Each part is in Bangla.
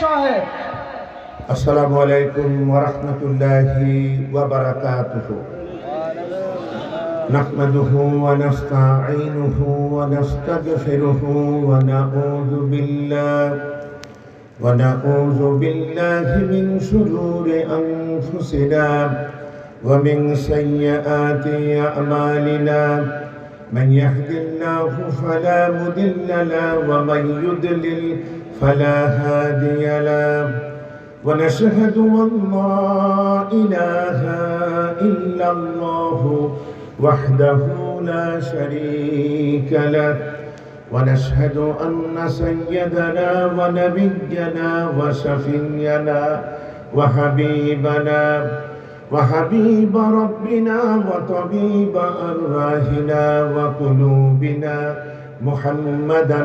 সাহেব। আসসালামু আলাইকুম ওয়া রাহমাতুল্লাহি ওয়া বারাকাতুহু। নাহমাদুহু ওয়া নাস্তাঈনুহু ওয়া নাস্তাগফিরুহু ওয়া নাউযু বিল্লাহি মিন শুরুরি আনফুসিনা ওয়া মিন সাইয়্যাতি আ'মালিনা। من يهد الله فلا مضل له ومن يضلل فلا هادي له ونشهد أن لا إله إلا الله وحده لا شريك له ونشهد أن سيدنا ونبينا وشفيعنا وحبيب ربنا وطبيب أرواحنا وقلوبنا محمدا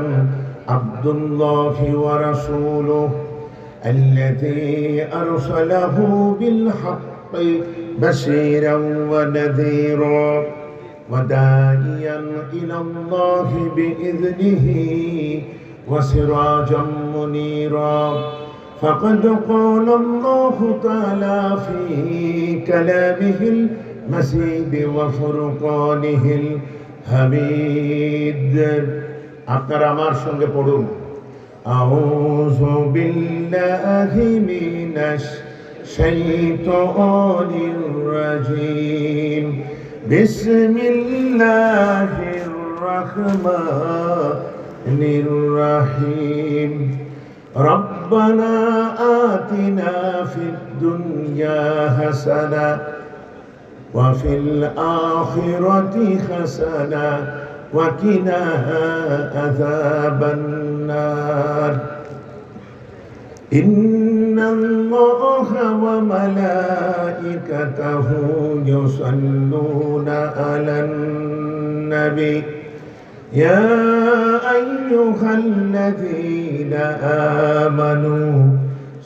عبد الله ورسوله الذي أرسله بالحق بشيرا ونذيرا وداعيا إلى الله بإذنه وسراجا منيرا. فقد قال الله تعالى في كلامه المجيد وفرقانه الحميد. আপনারা আমার সঙ্গে পড়ুন, আউযু বিল্লাহি মিনাশ শাইতানির রাজীম। বিসমিল্লাহির রাহমানির রাহিম। ربنا آتنا في الدنيا حسنة وفي الآخرة حسنة وقنا عذاب النار. إن الله وملائكته يصلون على النبي يا أيها الذين آمنوا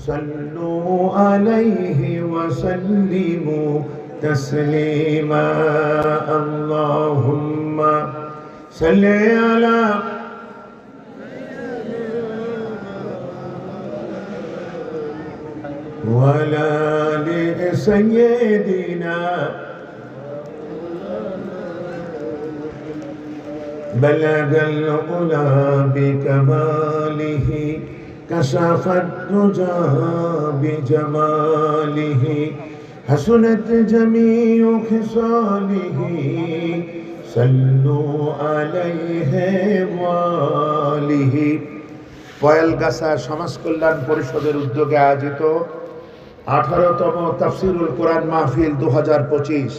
صلوا عليه وسلموا تسليما. اللهم صل على وعلى آل سيدنا بلغ العلا بكماله كشف الدجى بجماله حسنت جميع خصاله صلوا عليه وآله. পয়েলগাছা সমাজ কল্যাণ পরিষদের উদ্যোগে আয়োজিত 18তম তাফসিরুল কোরআন মাহফিল 2025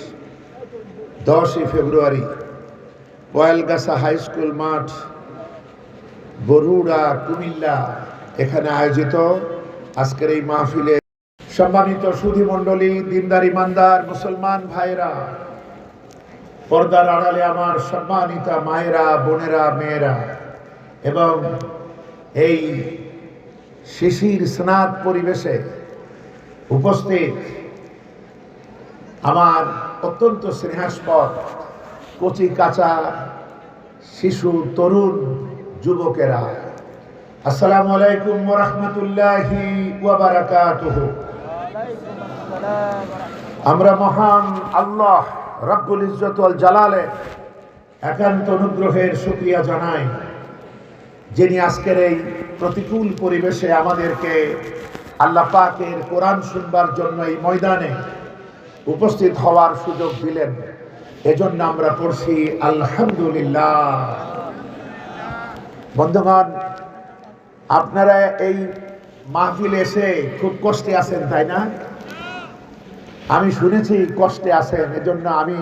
10 ফেব্রুয়ারি পয়েলগাছা হাই স্কুল মাঠ, বরুড়া, কুমিল্লা এখানে আয়োজিত আজকের এই মাহফিলে সম্মানিত সুধী মণ্ডলী, দিনদার ইমানদার মুসলমান ভাইরা, পর্দার আড়ালে আমার সম্মানিতা মায়েরা, বোনেরা, মেয়েরা এবং এই শিশির স্নাত পরিবেশে উপস্থিত আমার অত্যন্ত স্নেহাস্পদ কচি কাঁচা শিশু, তরুণ, যুবকেরা, আসসালামু আলাইকুম ওয়া রাহমাতুল্লাহি ওয়া বারাকাতুহু। আমরা মহান আল্লাহ রাব্বুল ইজ্জত ওয়াল জালালের একান্ত অনুগ্রহের শুকরিয়া জানাই, যিনি আজকের এই প্রতিকূল পরিবেশে আমাদেরকে আল্লাহ পাকের কোরআন শুনবার জন্য এই ময়দানে উপস্থিত হওয়ার সুযোগ দিলেন। এজন্য আমরা পড়ছি আলহামদুলিল্লাহ। বন্ধুগণ, আপনারা এই মাহফিলে এসে খুব কষ্টে আছেন, তাই না? আমি শুনেছি কষ্টে আছেন, এজন্য আমি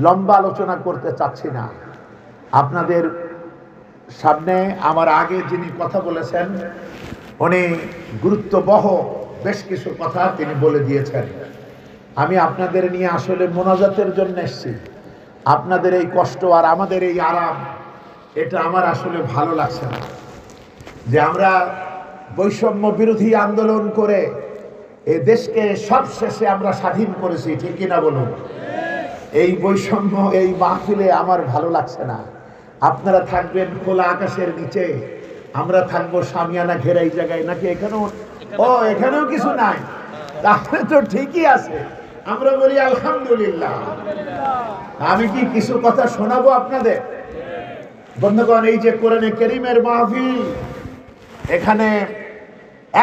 লম্বা আলোচনা করতে চাচ্ছি না। আপনাদের সামনে আমার আগে যিনি কথা বলেছেন উনি গুরুত্ববহ বেশ কিছু কথা তিনি বলে দিয়েছেন। আমি আপনাদের নিয়ে আসলে মোনাজাতের জন্য এসেছি। আপনাদের এই কষ্ট আর আমাদের এই আরাম, এটা আমার আসলে ভালো লাগছে না। যে আমরা বৈষম্য বিরোধী আন্দোলন করে এই দেশকে সবশেষে আমরা স্বাধীন করেছি, ঠিক কিনা বলুন? এই বৈষম্য এই মাহফিলে আমার ভালো লাগছে না। আপনারা থাকবেন খোলা আকাশের নিচে, আমরা থাকবো সামিয়ানা ঘেরা এই জায়গায় নাকি এখানেও? ও এখানেও কিছু নাই, তাহলে তো ঠিকই আছে। আমরা বলি আলহামদুলিল্লাহ। আমি কি কিছু কথা শোনাবো আপনাদের? বন্ধুগণ, এই যে কোরআনে কারীমের মাহফিল, এখানে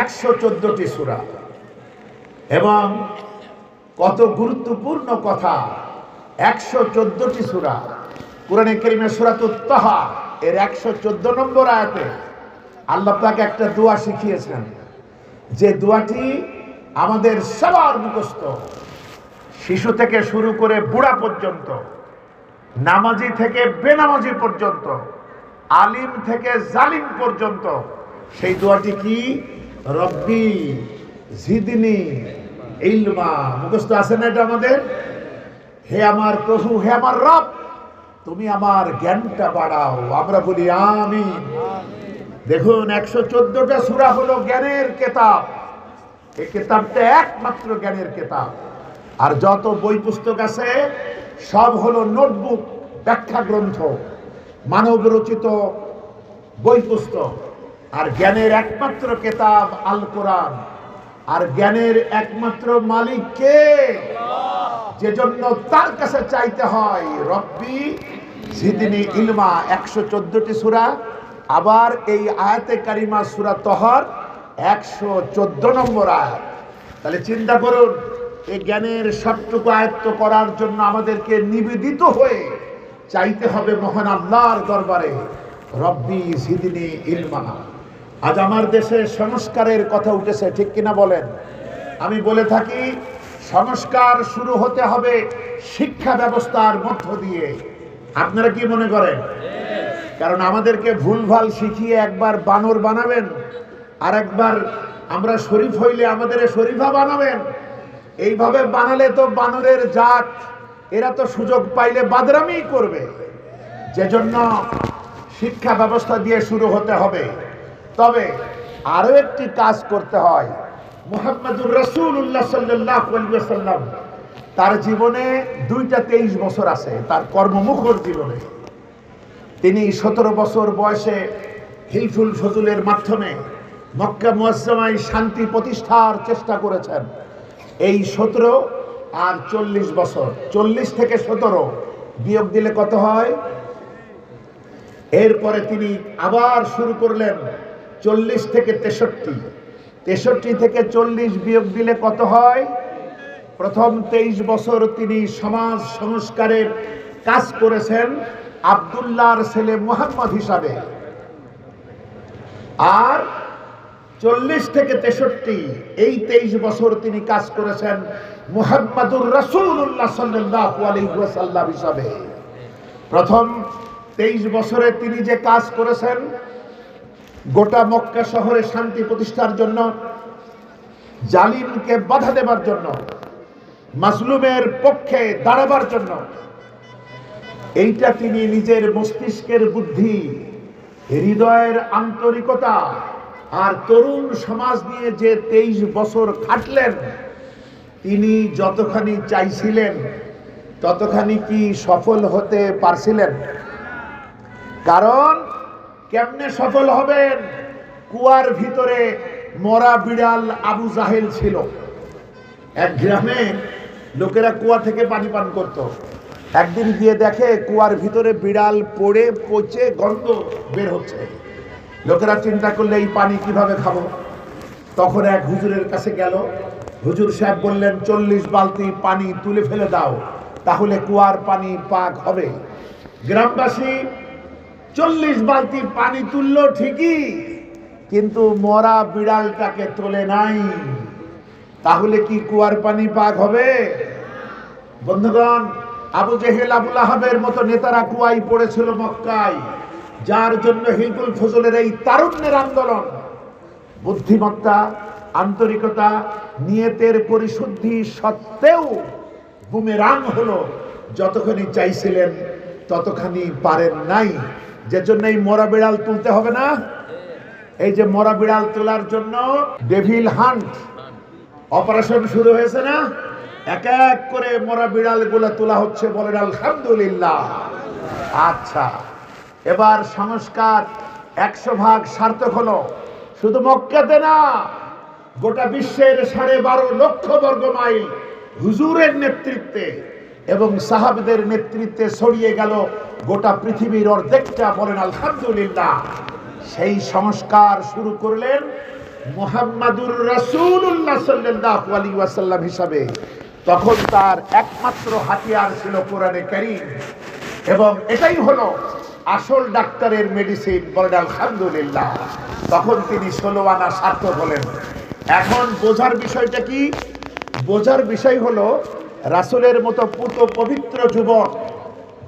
114টি সূরা এবং কত গুরুত্বপূর্ণ কথা। 114টি সূরা কোরআনে কারীমের সূরাতুত তাহা এর 114 নম্বর আয়াতে আল্লাহ পাক একটা দোয়া শিখিয়েছেন, যে দোয়াটি আমাদের সবার মুখস্থ, শিশু থেকে শুরু করে বুড়া পর্যন্ত, নামাজি থেকে বেনামাজি পর্যন্ত, আলিম থেকে জালিম পর্যন্ত। সেই দোয়াটি কি? রব্বি জিদনি ইলমা। মুখস্থ আছে না এটা আমাদের? হে আমার প্রভু, হে আমার রব, তুমি আমার জ্ঞানটা বাড়াও। আমরা বলি আমিন। দেখুন, 114টা সূরা হলো জ্ঞানের কিতাব। এই কিতাবটা একমাত্র জ্ঞানের কিতাব। আর যত বই পুস্তক আছে সব হলো নোটবুক, ব্যাখ্যা গ্রন্থ, মানব রচিত বই পুস্তক। আর জ্ঞানের একমাত্র কিতাব আল কোরআন। আর জ্ঞানের একমাত্র মালিক কে? যে জন্য তার কাছে চাইতে হয় রব্বি জিদনি ইলমা। 114টি সূরা। আবার এই আয়াতে কারিমা সূরা তহর 114 নম্বর আয়াত। তাহলে চিন্তা করুন, এই জ্ঞানের সবটুকু আয়ত্ত করার জন্য আমাদেরকে নিবেদিত হয়ে চাইতে হবে মহান আল্লাহর দরবারে রব্বি জিদনি ইলমা। আজ আমার দেশে সংস্কারের কথা উঠেছে, ঠিক কিনা বলেন? আমি বলে থাকি, সংস্কার শুরু হতে হবে শিক্ষা ব্যবস্থার মধ্য দিয়ে। আপনারা কি মনে করেন? কারণ আমাদেরকে ভুলভাল শিখিয়ে একবার বানর বানাবেন, আর একবার আমরা শরীফ হইলে আমাদের শরীফা বানাবেন। এইভাবে বানালে তো বানরের জাত, এরা তো সুযোগ পাইলে বাদরামি করবে। যে জন্য শিক্ষা ব্যবস্থা দিয়ে শুরু হতে হবে। তবে আরো একটি কাজ করতে হয়। মুহাম্মদুর রাসূলুল্লাহ সাল্লাল্লাহু আলাইহি ওয়াসাল্লাম, তার জীবনে 2টা 23 বছর আছে। তার কর্মমুখর জীবনে তিনি 17 বছর বয়সে হিলফুল ফজুলের মাধ্যমে মক্কা মুআজ্জামায় শান্তি প্রতিষ্ঠার চেষ্টা করেছেন। এই 17 আর 40 বছর, 40 থেকে 17 বিয়োগ দিলে কত হয়? এরপরে তিনি আবার শুরু করলেন 40 থেকে 63, 63 থেকে 40 বিয়োগ দিলে কত হয়? প্রথম 23 বছর তিনি সমাজ সংস্কারের কাজ করেছেন আব্দুল্লাহর ছেলে মুহাম্মদ হিসাবে। আর 40 থেকে 63 এই 23 বছর তিনি কাজ করেছেন মুহাম্মদুর রাসূলুল্লাহ সাল্লাল্লাহু আলাইহি ওয়াসাল্লাম হিসাবে। প্রথম 23 বছরে তিনি যে কাজ করেছেন, গোটা মক্কা শহরে শান্তি প্রতিষ্ঠার জন্য, জালিমকে বাধা দেবার জন্য, মাজলুমের পক্ষে দাঁড়াবার জন্য, এইটা তিনি নিজের মস্তিষ্কের বুদ্ধি, হৃদয়ের আন্তরিকতা আর তরুণ সমাজ নিয়ে যে 23 বছর খাটলেন, তিনি যতখানি চাইছিলেন ততখানি কি সফল হতে পারছিলেন? কারণ কেমনে সফল হবেন? কুয়ার ভিতরে মরা বিড়াল আবু জাহেল ছিল। এক গ্রামে লোকেরা কুয়া থেকে পানি পান করত। একদিন গিয়ে দেখে কুয়ার ভিতরে বিড়াল পড়ে পচে গন্ধ বের হচ্ছে। লোকেরা চিন্তা করলে এই পানি কিভাবে খাবো? তখন এক হুজুরের কাছে গেল। হুজুর সাহেব বললেন, 40 বালতি পানি তুলে ফেলে দাও, তাহলে কুয়ার পানি পাক হবে। গ্রামবাসী 40 বালতি পানি তুললো ঠিকই, কিন্তু মরা বিড়ালটাকে তোলে নাই। তাহলে কি কুয়ার পানি পাক হবে? বন্ধুগণ, আবু জেহেল, আবু লাহাবের মতো নেতারা কুয়ায় পড়েছিল মক্কায়, যার জন্য হিলফুল ফজলের এই তারুণ্যের আন্দোলন। বুদ্ধিমত্তা, আন্তরিকতা, নিয়তের পরিশুদ্ধি সত্ত্বেও বুমেরাং হলো। যতখানি চাইছিলেন ততখানি পারেন নাই। যে জন্য এই মরা বিড়াল তুলতে হবে না। এই যে মরা বিড়াল তোলার জন্য ডেভিল হান্ট অপারেশন শুরু হয়েছে না? এক এক করে মরা বিড়াল গুলা তোলা হচ্ছে। বলেন আলহামদুলিল্লাহ। আচ্ছা, এবার সংস্কার 100 ভাগ সার্থক হলো। শুধু মক্কাতে না, গোটা বিশ্বের 12.5 লক্ষ বর্গ মাইল হুজুরের নেতৃত্বে এবং সাহাবীদের নেতৃত্বে ছড়িয়ে গেল গোটা পৃথিবীর অর্ধেকটা। বলেন আলহামদুলিল্লাহ। সেই সংস্কার শুরু করলেন মুহাম্মাদুর রাসূলুল্লাহ সাল্লাল্লাহু আলাইহি ওয়াসাল্লাম হিসাবে। তখন তার একমাত্র হাতিয়ার ছিল কোরআনে কারীম, এবং এটাই হলো আসল ডাক্তারের মেডিসিন। বলেন আলহামদুলিল্লাহ। তখন তিনি 16 আনা সার্থক হলেন। এখন বোঝার বিষয়টা কি? বোঝার বিষয় হলো রাসূলের মতো পুত পবিত্র যুবক,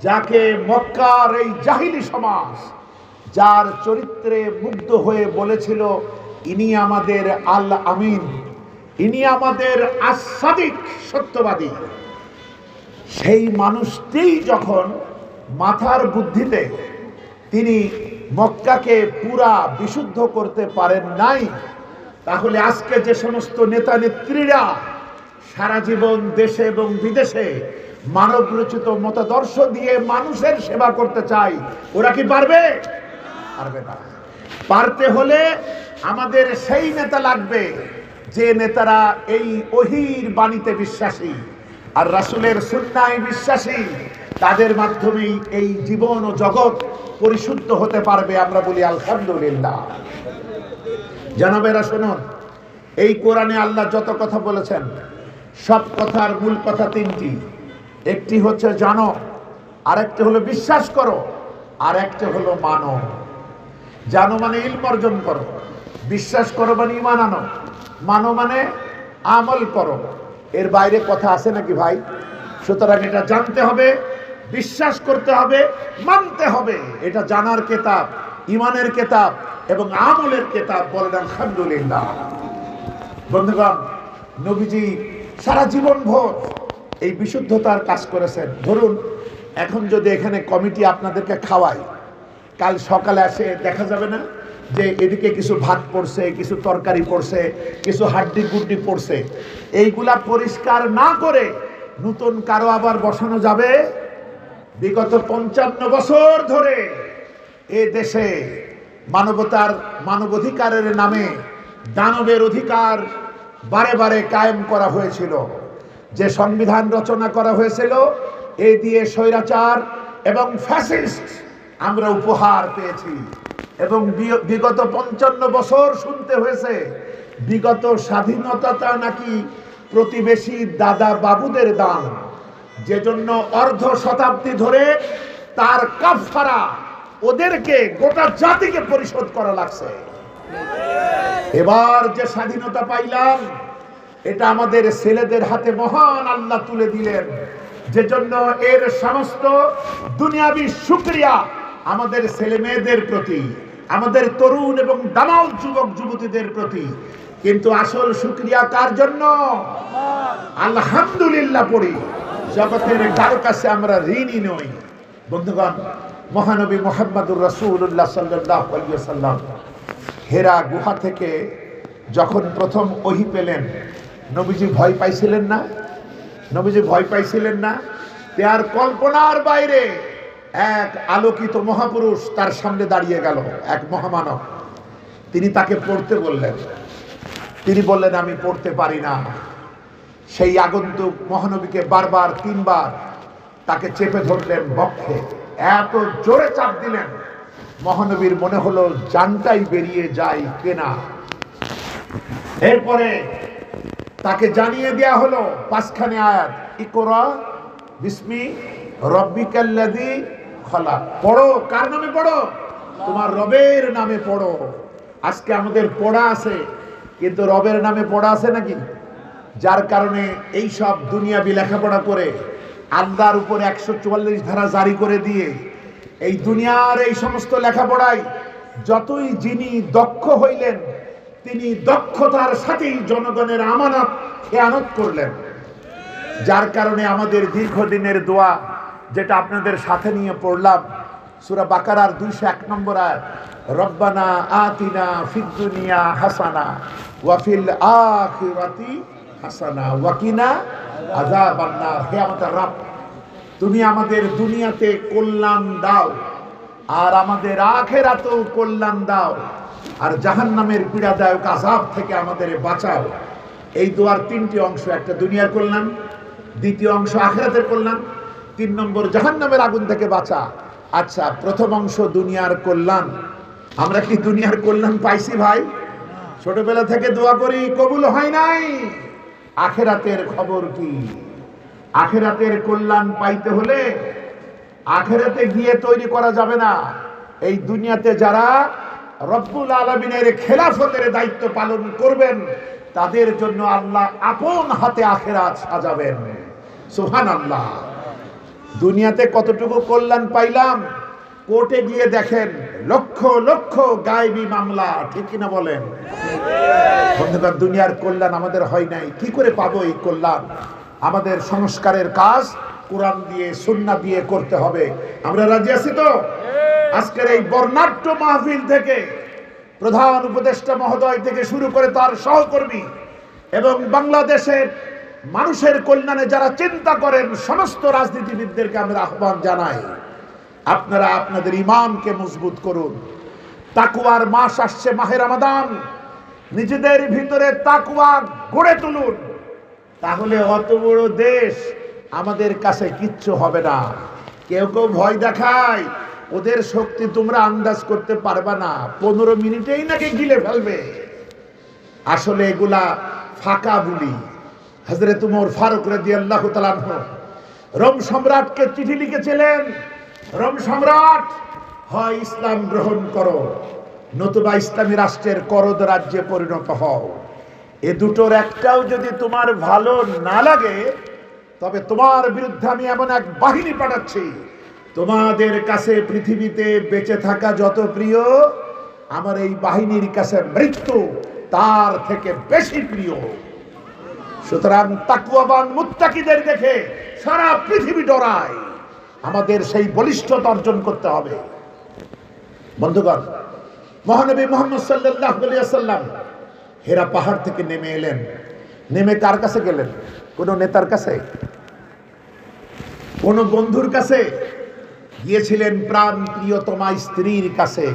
যাকে মক্কার এই জাহিলি সমাজ যার চরিত্রে মুগ্ধ হয়ে বলেছিল ইনি আমাদের আল আমিন, ইনি আমাদের আস-সাদিক, সত্যবাদী, সেই মানুষটিই যখন মাথার বুদ্ধিতে তিনি মক্কাকে পুরা বিশুদ্ধ করতে পারেন নাই, তাহলে আজকে যে সমস্ত নেতা নেত্রীরা সারা জীবন দেশে এবং বিদেশে মানব রচিত মতাদর্শ দিয়ে মানুষের সেবা করতে চায়, ওরা কি পারবে? পারবে না। পারতে হলে আমাদের সেই নেতা লাগবে যে নেতারা এই ওহীর বাণীতে বিশ্বাসী আর রাসূলের সুন্নায় বিশ্বাসী। তাদের মাধ্যমেই এই জীবন ও জগৎ পরিশুদ্ধ হতে পারবে। আমরা বলি আলহামদুলিল্লাহ। জানাবেরা শুনুন, এই কোরআনে আল্লাহ যত কথা বলেছেন সব কথার মূল কথা তিনটি। একটি হচ্ছে জানো, আরেকটা হলো বিশ্বাস করো, আর একটা হলো মানো। জানো মানে ইলম অর্জন করো, বিশ্বাস করো মানে ঈমান আনো, মানো মানে আমল করো। এর বাইরে কথা আছে নাকি ভাই? সুতরাং এটা জানতে হবে, বিশ্বাস করতে হবে, মানতে হবে। এটা জানার কিতাব, ঈমানের কিতাব এবং আমলের কিতাব। বলেন আলহামদুলিল্লাহ। বন্ধুগণ, নবীজি সারা জীবন ভোর এই বিশুদ্ধতার কাজ করেছেন। ধরুন এখন যদি এখানে কমিটি আপনাদেরকে খাওয়ায়, কাল সকালে আসে দেখা যাবে না যে এদিকে কিছু ভাত পড়ছে, কিছু তরকারি পড়ছে, কিছু হাড্ডি গুড্ডি পড়ছে। এইগুলা পরিষ্কার না করে নতুন কারো আবার বসানো যাবে? বিগত 55 বছর ধরে এ দেশে মানবাধিকারের নামে দানবের অধিকার বারে বারে কায়েম করা হয়েছিল। যে সংবিধান রচনা করা হয়েছিল, এ দিয়ে স্বৈরাচার এবং ফ্যাসিস্ট আমরা উপহার পেয়েছি। এবং বিগত 55 বছর শুনতে হয়েছে বিগত স্বাধীনতাটা নাকি প্রতিবেশী দাদা বাবুদের দান, যে জন্য অর্ধ শতাব্দী ধরে তার কাফারা ওদেরকে গোটা জাতিকে পরিশোধ করা লাগছে। এবার যে স্বাধীনতা পাইলাম, এটা আমাদের ছেলেদের হাতে মহান আল্লাহ তুলে দিলেন, যে জন্য এর সমস্ত দুনিয়াবি শুকরিয়া আমাদের ছেলে মেয়েদের প্রতি, আমাদের তরুণ এবং দামাল যুবক যুবতীদের প্রতি। কিন্তু আসল শুকরিয়া কার জন্য? আলহামদুলিল্লাহ পড়ি, জগতের কারো কাছে আমরা ঋণী নই। বন্ধুগণ, মহানবী মুহাম্মদুর রাসূলুল্লাহ সাল্লাল্লাহু আলাইহি ওয়াসাল্লাম হেরা গুহা থেকে যখন প্রথম ওহী পেলেন, নবীজি ভয় পাইছিলেন না? নবীজি ভয় পাইছিলেন না? তার কল্পনার বাইরে এক আলোকিত মহাপুরুষ তার সামনে দাঁড়িয়ে গেল, এক মহামানব। তিনি তাকে পড়তে বললেন। তিনি বললেন আমি পড়তে পারি না। সেই আগন্তুক মহানবীকে বারবার 3 বার তাকে চেপে ধরলেন বক্ষে, এত জোরে চাপ দিলেন মহানবীর মনে হলো জানটাই বেরিয়ে যায় কেনা। এরপরে তাকে জানিয়ে দেয়া হলো 5খানে আয়াত, ইকরা বিসমি রব্বিকাল্লাযী খলাক। পড়ো, কার নামে পড়ো? তোমার রবের নামে পড়ো। আজকে আমাদের পড়া আছে, কিন্তু রবের নামে পড়া আছে নাকি? যার কারণে এই সব দুনিয়াবি লেখাপড়া করে আল্লাহর উপরে 144 ধারা জারি করে দিয়ে এই দুনিয়ার এই সমস্ত লেখাপড়ায় যতই যিনি দক্ষ হইলেন, তিনি দক্ষতার সাথেই জনগণের আমানত খেয়ানত করলেন। যার কারণে আমাদের দীর্ঘদিনের দোয়া, যেটা আপনাদের সাথে নিয়ে পড়লাম, সূরা বাকারার 201 নম্বর আয়াত, রব্বানা আতিনা ফিদ দুনিয়া হাসানা ওয়া ফিল আখিরাতি হাসানা ওয়া কিনা আযাবান নার। হে আমাদের রব, তুমি আমাদের দুনিয়াতে কল্যাণ দাও আর আমাদের আখিরাতেও কল্যাণ দাও, আর জাহান্নামের পীড়াদায়ক আযাব থেকে আমাদের বাঁচাও। এই দোয়ার তিনটি অংশ, একটা দুনিয়ার কল্যাণ, দ্বিতীয় অংশ আখিরাতের কল্যাণ, 3 নম্বর জাহান্নামের আগুন থেকে বাঁচা। আচ্ছা, প্রথম অংশ দুনিয়ার কল্যাণ। আমরা কি দুনিয়ার কল্যাণ পাইছি ভাই? ছোটবেলা থেকে দোয়া করি, কবুল হয় নাই। আখিরাতের খবর কি? আখিরাতের কল্যাণ পাইতে হলে আখিরাতে গিয়ে তৈরি করা যাবে না। এই দুনিয়াতে যারা রব্বুল আলামিনের খেলাফতের দায়িত্ব পালন করবেন, তাদের জন্য আল্লাহ আপন হাতে আখিরাত সাজাবেন। সুবহানাল্লাহ। দুনিয়াতে কতটুকু কল্যাণ পাইলাম, কোর্টে গিয়ে দেখেন লক্ষ লক্ষ গায়েবী মামলা, ঠিক কিনা বলেন? বন্ধুগণ, দুনিয়ার কল্যাণ আমাদের হয় নাই, কি করে পাবো এই কল্যাণ? আমাদের সংস্কারের কাজ কোরআন দিয়ে, সুন্নাহ দিয়ে করতে হবে। আমরা রাজি আছি তো? আজকের এই বর্ণাঢ্য মাহফিল থেকে প্রধান উপদেষ্টা মহোদয় থেকে শুরু করে তার সহকর্মী এবং বাংলাদেশের মানুষের কল্যাণে যারা চিন্তা করেন সমস্ত রাজনীতিবিদদেরকে আমরা আহ্বান জানাই, আপনারা আপনাদের ঈমানকে মজবুত করুন। তাকওয়ার মাস আসছে, মাহে রমাদান। নিজেদের ভিতরে তাকওয়া গড়ে তুলুন, তাহলে অত বড় দেশ আমাদের কাছে কিচ্ছু হবে না। কেউ কেউ ভয় দেখায়, ওদের শক্তি তোমরা আন্দাজ করতে পারবা না, 15 মিনিটেই নাকি গিলে ফেলবে। আসলে এগুলা ফাঁকা বুলি। হযরত ওমর ফারুক রাদিয়াল্লাহু তাআলা আনহু রোম সম্রাটকে চিঠি লিখেছিলেন, রোম সম্রাট, হয় ইসলাম গ্রহণ করো, নতুবা ইসলামী রাষ্ট্রের করদ রাজ্যে পরিণত হও। এ দুটোর একটাও যদি তোমার ভালো না লাগে, তবে তোমার বিরুদ্ধে আমি এমন এক বাহিনী পাঠাচ্ছি, তোমাদের কাছে পৃথিবীতে বেঁচে থাকা যত প্রিয়, আমার এই বাহিনীর কাছে মৃত্যু তার থেকে বেশি প্রিয়। সুতরাং তাকওয়াবান মুত্তাকিদের দেখে সারা পৃথিবী ডরায়। আমাদের সেই বলিষ্ঠতা অর্জন করতে হবে। বন্ধুগণ, মহানবী মুহাম্মদ সাল্লাল্লাহু আলাইহি ওয়াসাল্লাম হেরা পাহাড় থেকে নেমে এলেন। নেমে কার কাছে গেলেন? কোন নেতার কাছে, কোন বন্ধুর কাছে? গিয়েছিলেন প্রাণ প্রিয়তমা স্ত্রীর কাছে।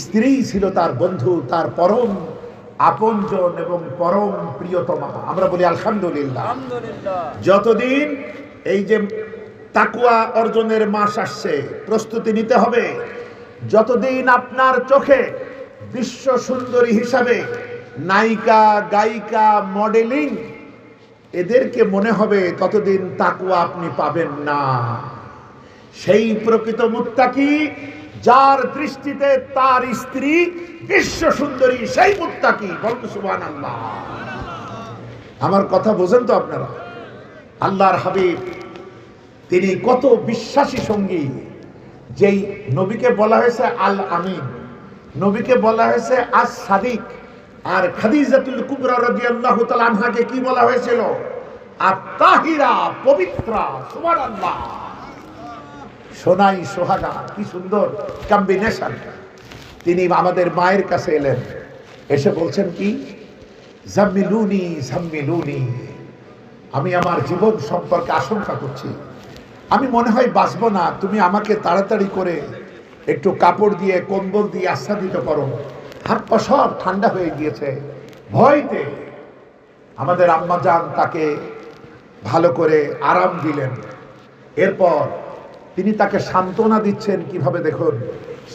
স্ত্রী ছিল তার বন্ধু, তার পরম আপনজন এবং পরম প্রিয়তমা। আমরা বলি আলহামদুলিল্লাহ। যতদিন এই যে তাকওয়া অর্জনের মাস আসছে, প্রস্তুতি নিতে হবে। যতদিন আপনার চোখে বিশ্ব সুন্দরী হিসাবে নায়িকা, গায়িকা, মডেলিং এদেরকে মনে হবে, ততদিন তাকওয়া আপনি পাবেন না। সেই প্রকৃত মুত্তাকি যার দৃষ্টিতে তার স্ত্রী বিশ্ব সুন্দরী, সেই মুত্তাকি। বলুন সুবহানাল্লাহ। আমার কথা বোঝেন তো আপনারা? আল্লাহর হাবিব তিনি কত বিশ্বাসী সঙ্গী। যেই নবীকে বলা হয়েছে আল আমিন, নবীকে বলা হয়েছে আস সাদিক, আর খাদিজাতুল কুবরা রাদিয়াল্লাহু তাআলা আনহাকে কি বলা হয়েছিল? আত-তাহিরা, পবিত্রা। সুবহানাল্লাহ। সোনাই সোহাগা, কি সুন্দর কম্বিনেশন। তিনি আমাদের মায়ের কাছে এলেন, এসে বলছেন কি? জাম্মিলুনি জাম্মিলুনি, আমি আমার জীবন সম্পর্কে আশঙ্কা করছি, আমি মনে হয় বাঁচব না, তুমি আমাকে তাড়াতাড়ি করে একটু কাপড় দিয়ে, কম্বল দিয়ে আচ্ছাদিত করো। হাত পা সব ঠান্ডা হয়ে গিয়েছে ভয়তে। আমাদের আম্মাজান তাকে ভালো করে আরাম দিলেন। এরপর তিনি তাকে সান্ত্বনা দিচ্ছেন কিভাবে দেখুন।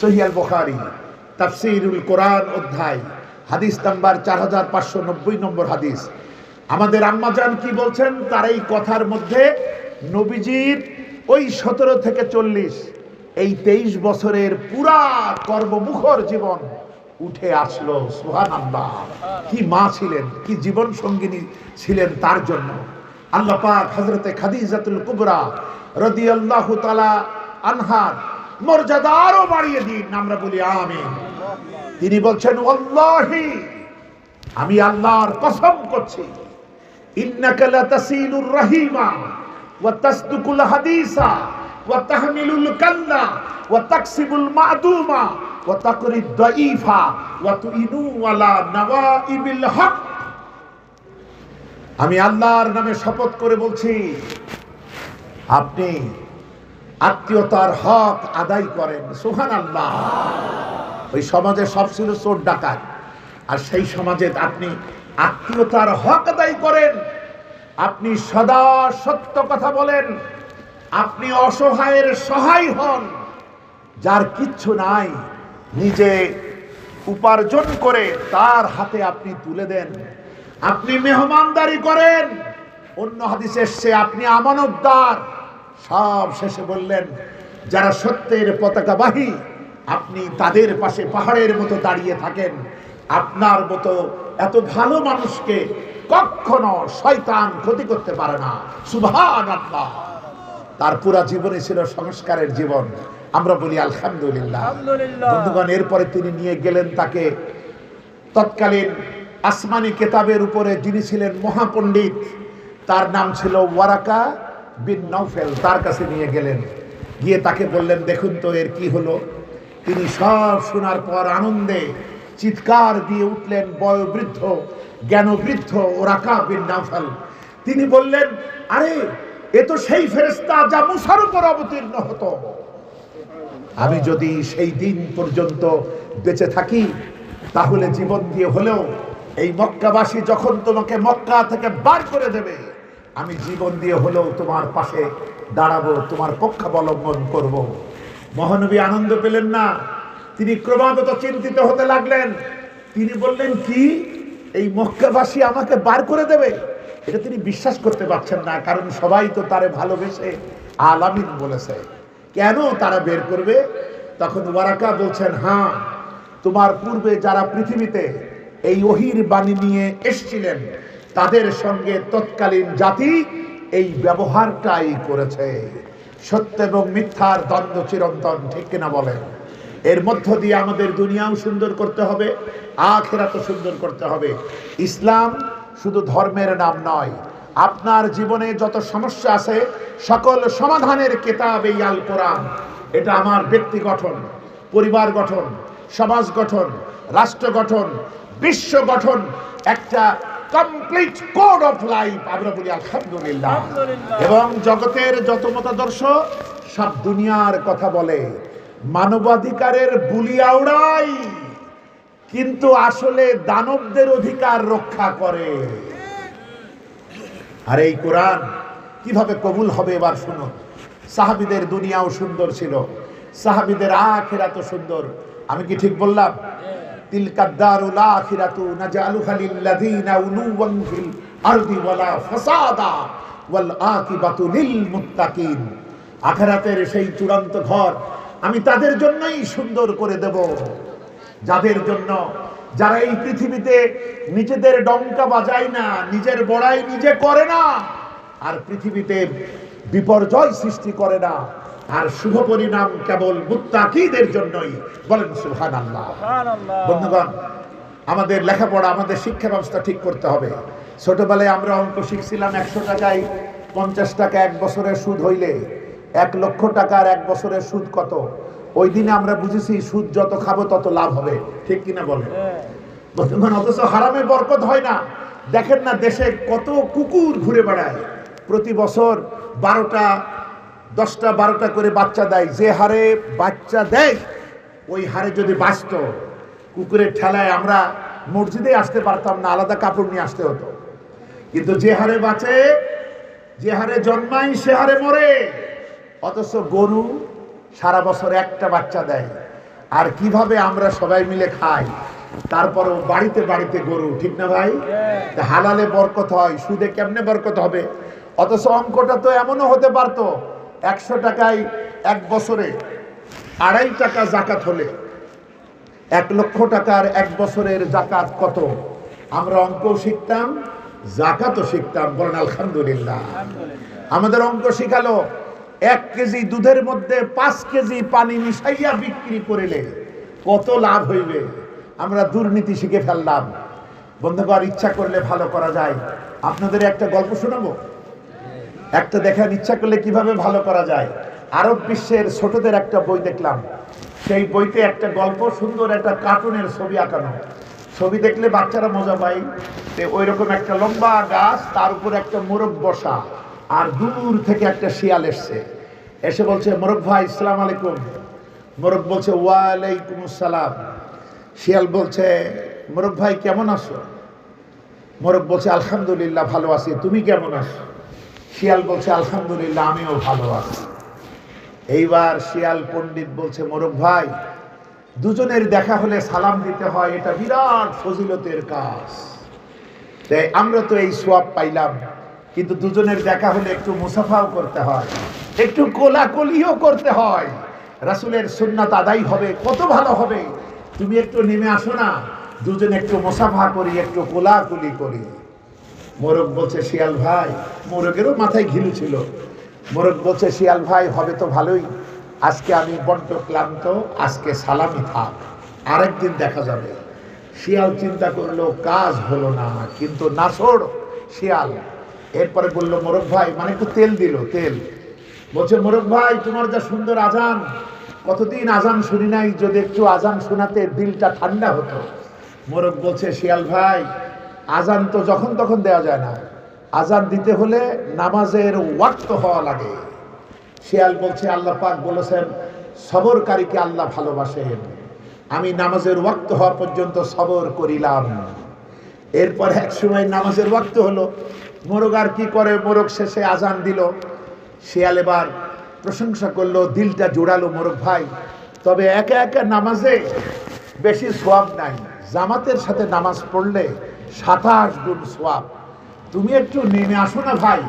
সহিহ আল বুখারী তাফসীরুল কোরআন অধ্যায়, হাদিস নাম্বার 4590 নম্বর হাদিস। আমাদের আম্মাজান কি বলছেন? তার এই কথার মধ্যে নবীজির ওই 17 থেকে 40, এই 23 বছরের পুরা কর্মমুখর জীবন উঠে আসলো। সুবহানাল্লাহ। কি মা ছিলেন, কি জীবন সঙ্গিনী ছিলেন তার জন্য। আল্লাহ পাক হযরতে খাদিজাতুল কুবরা রাদিয়াল্লাহু তাআলা আনহার মর্যাদা আরো বাড়িয়ে দিন। আমরা বলি আমিন। তিনি বলছেন, ওয়াল্লাহি, আমি আল্লাহর কসম করছি, ইন্নাকা লাতাসিলুর রাহিমা ওয়া তাসদুকুল হাদিসা ওয়া তাহমিলুল কাল্লা ওয়া তাকসিবুল মা'দুমা ওয়া তাকরিদ দাঈফা ওয়া তুইনু আলা নওয়াইবিল হক। আমি আল্লাহর নামে শপথ করে বলছি, আপনি আত্মীয়তার হক আদায় করেন। সুবহানাল্লাহ। ওই সমাজে সব ছিল চোর ডাকাত, আর সেই সমাজে আপনি আত্মীয়তার হক আদায় করেন, আপনি সদা সত্য কথা বলেন, আপনি অসহায়ের সহায় হন, যার কিচ্ছু নাই নিজে উপার্জন করে তার হাতে আপনি তুলে দেন, আপনি মেহমানদারি করেন। অন্য হাদিসে এসেছে আপনি আমানতদার। সব শেষে বললেন যারা সত্যের পতাকাবাহী আপনি তাদের পাশে পাহাড়ের মতো দাঁড়িয়ে থাকেন। আপনার মতো এত ভালো মানুষকে কখনো শয়তান ক্ষতি করতে পারে না। সুবহানাল্লাহ। তার পুরা জীবনে ছিল সংস্কারের জীবন। আমরা বলি আলহামদুলিল্লাহ। বন্ধুগণ, এরপরে তিনি নিয়ে গেলেন তাকে তৎকালীন আসমানি কেতাবের উপরে যিনি ছিলেন মহাপণ্ডিত, তার নাম ছিল ওয়ারাকা বিন নওফেল। তার কাছে নিয়ে গেলেন, গিয়ে তাকে বললেন দেখুন তো এর কি হলো। তিনি সব শোনার পর আনন্দে চিৎকার দিয়ে উঠলেন। বয়োবৃদ্ধ জ্ঞানবৃদ্ধ ওরাকা বিন নওফেল তিনি বললেন, আরে এ তো সেই ফেরেশতা যা মুসার উপর অবতীর্ণ হতো। আমি যদি সেই দিন পর্যন্ত বেঁচে থাকি তাহলে জীবন দিয়ে হলেও এই মক্কাবাসী যখন তোমাকে মক্কা থেকে বার করে দেবে আমি জীবন দিয়ে হলেও তোমার পাশে দাঁড়াবো, তোমার পক্ষাবলম্বন করব। মহানবী আনন্দ পেলেন না, তিনি ক্রমাগত চিন্তিত হতে লাগলেন। তিনি বললেন কি এই মক্কাবাসী আমাকে বার করে দেবে? এটা তিনি বিশ্বাস করতে পারছেন না, কারণ সবাই তো তারে ভালোবেসে আলামিন বলেছে, কেন তারা বের করবে? তখন ওয়ারাকা বলছেন, হ্যাঁ, তোমার পূর্বে যারা পৃথিবীতে এই ওহীর বাণী নিয়ে এসেছিলেন তাদের সঙ্গে তৎকালীন জাতি এই ব্যবহারটাই করেছে। সত্য এবং মিথ্যার দ্বন্দ্ব চিরন্তন, ঠিক কিনা বলেন? এর মধ্য দিয়ে আমাদের দুনিয়াও সুন্দর করতে হবে, আখিরাতও সুন্দর করতে হবে। ইসলাম শুধু ধর্মের নাম নয়, আপনার জীবনে যত সমস্যা আছে সকল সমাধানের কিতাব এই আল কোরআন। এটা আমার ব্যক্তি গঠন, পরিবার গঠন, সমাজ গঠন, রাষ্ট্র গঠন, বিশ্ব গঠন, একটা কমপ্লিট কোড অফ লাইফ। আমরা বলি আলহামদুলিল্লাহ। এবং জগতের যত মতাদর্শ সব দুনিয়ার কথা বলে, মানবাধিকারের বুলি আওড়াই, কিন্তু আসলে দানবদের অধিকার রক্ষা করে। আর এই কোরআন কিভাবে কবুল হবে এবার শুনুন। সাহাবীদের দুনিয়াও সুন্দর ছিল, সাহাবীদের আখিরাতও সুন্দর। আমি কি ঠিক বললাম? তিলকা দারুল আখিরাতু নাজআলুহা লিল্লাযিনা উলুওয়ান ফিল আরদি ওয়ালা ফাসাদা ওয়াল আকিবাতু লিল মুত্তাকিন। আখিরাতের সেই চূড়ান্ত ঘর আমি তাদের জন্যই সুন্দর করে দেব, যাদের জন্য যারা এই পৃথিবীতে নিজেদের ডঙ্কা বাজায় না, নিজের বড়াই নিজে করে না, আর পৃথিবীতে বিপর্যয় সৃষ্টি করে না, আর শুভ পরিণাম কেবল মুত্তাকিদের জন্যই। বলেন সুবহানাল্লাহ। বন্ধুগণ, আমাদের লেখাপড়া, আমাদের শিক্ষা ব্যবস্থা ঠিক করতে হবে। ছোটবেলায় আমরা অঙ্ক শিখছিলাম 100 টাকায় 50 টাকা এক বছরের সুদ হইলে 1 লক্ষ টাকার এক বছরের সুদ কত? ওই দিনে আমরা বুঝেছি সুদ যত খাবো তত লাভ হবে, ঠিক কিনা বলেন? বন্ধুগণ, অথচ হারামে বরকত হয় না। দেখেন না দেশে কত কুকুর ঘুরে বেড়ায়, প্রতি বছর 10টা 12টা করে বাচ্চা দেয়। যে হারে বাচ্চা দেয় ওই হারে যদি বাঁচত, কুকুরের ঠেলায় আমরা মসজিদে আসতে পারতাম না, আলাদা কাপড় নিয়ে আসতে হতো। কিন্তু যে হারে বাঁচে, যে হারে জন্মায় সে হারে মরে। অথচ গরু সারা বছর একটা বাচ্চা দেয়, আর কিভাবে আমরা সবাই মিলে খাই। তারপরও বাড়িতে বাড়িতে গরু, ঠিক না ভাই? হালালে বরকত হয়, সুদে কেমনে বরকত হবে? অথচ অঙ্কটা তো এমনও হতে পারতো 100 টাকায় এক বছরে 2.5 টাকা জাকাত হলে 1 লক্ষ টাকার এক বছরের জাকাত কত? আমরা অঙ্ক শিখতাম, জাকাতও শিখতাম। বলেন আলহামদুলিল্লাহ। আমাদের অঙ্ক শিখালো 1 কেজি দুধের মধ্যে 5 কেজি পানি মিশাইয়া বিক্রি করিলে কত লাভ হইবে। আমরা দুর্নীতি শিখে ফেললাম। বন্ধুগণ, ইচ্ছা করলে ভালো করা যায়। আপনাদের একটা গল্প শোনাবো, একটা দেখার ইচ্ছা করলে কিভাবে ভালো করা যায়। আরব বিশ্বের ছোটদের একটা বই দেখলাম, সেই বইতে একটা গল্প, সুন্দর একটা কার্টুনের ছবি আঁকানো। ছবি দেখলে বাচ্চারা মজা পায়। ওই রকম একটা লম্বা গাছ, তার উপর একটা মোরগ বসা, আর দূর থেকে একটা শিয়াল এসছে। এসে বলছে, মোরগ ভাই আসসালামু আলাইকুম। মোরগ বলছে, ওয়ালাইকুম আসসালাম। শিয়াল বলছে, মোরগ ভাই কেমন আছো? মোরগ বলছে, আলহামদুলিল্লাহ ভালো আছি, তুমি কেমন আছো? শিয়াল বলছে, আলহামদুলিল্লাহ আমিও ভালো আছি। এইবার শিয়াল পণ্ডিত বলছে, মোরগ ভাই, দুজনের দেখা হলে সালাম দিতে হয়, এটা বিরাট ফজিলতের কাজ। তাই আমরা তো এই সোয়াব পাইলাম, কিন্তু দুজনের দেখা হলে একটু মুসাফাও করতে হয়, একটু কোলাকুলিও করতে হয়, রাসূলের সুন্নাত আদায় হবে, কত ভালো হবে। তুমি একটু নেমে আসো না, দুজন একটু মুসাফা করি, একটু কোলাকুলি করি। মোরগ বলছে, শিয়াল ভাই, মোরগেরও মাথায় ঘিলু ছিল। মোরগ বলছে, শিয়াল ভাই হবে তো ভালোই, আজকে আমি বড্ড ক্লান্ত, আজকে সালামি থাক, আরেকদিন দেখা যাবে। শিয়াল চিন্তা করলো কাজ হলো না, কিন্তু নাছোড় শিয়াল। এরপরে বললো, মোরগ ভাই, মানে একটু তেল দিল, তেল। বলছে, মোরগ ভাই তোমার যা সুন্দর আজান, কতদিন আজান শুনি নাই, যদি একটু আজান শোনাতে দিলটা ঠান্ডা হতো। মোরগ বলছে, শিয়াল ভাই, আজান তো যখন তখন দেওয়া যায় না, আজান দিতে হলে নামাজের ওয়াক্ত হওয়া লাগে। শিয়াল বলছে, আল্লাহ পাক বলেছেন সবরকারীকে আল্লাহ ভালোবাসেন, আমি নামাজের ওয়াক্ত হওয়া পর্যন্ত সবর করিলাম। এরপর এক সময় নামাজের ওয়াক্ত হলো, মোরগ আর কি করে, মোরগ শেষে আজান দিল। শিয়াল এবার প্রশংসা করলো, দিলটা জোড়ালো, মোরগ ভাই, তবে একা একা নামাজে বেশি সোয়াব নাই, জামাতের সাথে নামাজ পড়লে 27 গুণ সোয়াব। তুমি একটু নেমে আসো না ভাই,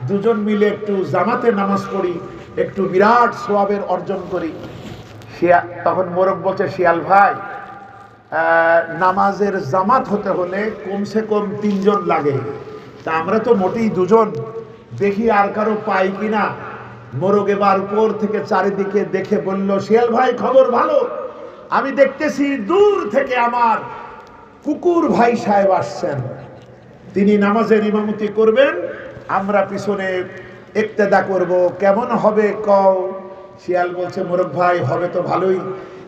দুজন মিলে একটু জামাতে নামাজ পড়ি, একটু বিরাট সোয়াবের অর্জন করি। তখন মোরগ বলছে, শিয়াল ভাই, নামাজের জামাত হতে হলে কমসে কম 3 জন লাগে, তা আমরা তো মোটেই 2 জন, দেখি আর কারো পাই কিনা। মোরগ এবার উপর থেকে চারিদিকে দেখে বলল, শিয়াল ভাই খবর ভালো, আমি দেখতেছি দূর থেকে আমার কুকুর ভাই সাহেব আসছেন, তিনি নামাজের ইমামতি করবেন, আমরা পিছনে ইক্তেদা করব, কেমন হবে কও? শিয়াল বলছে, মোরগ ভাই হবে তো ভালোই,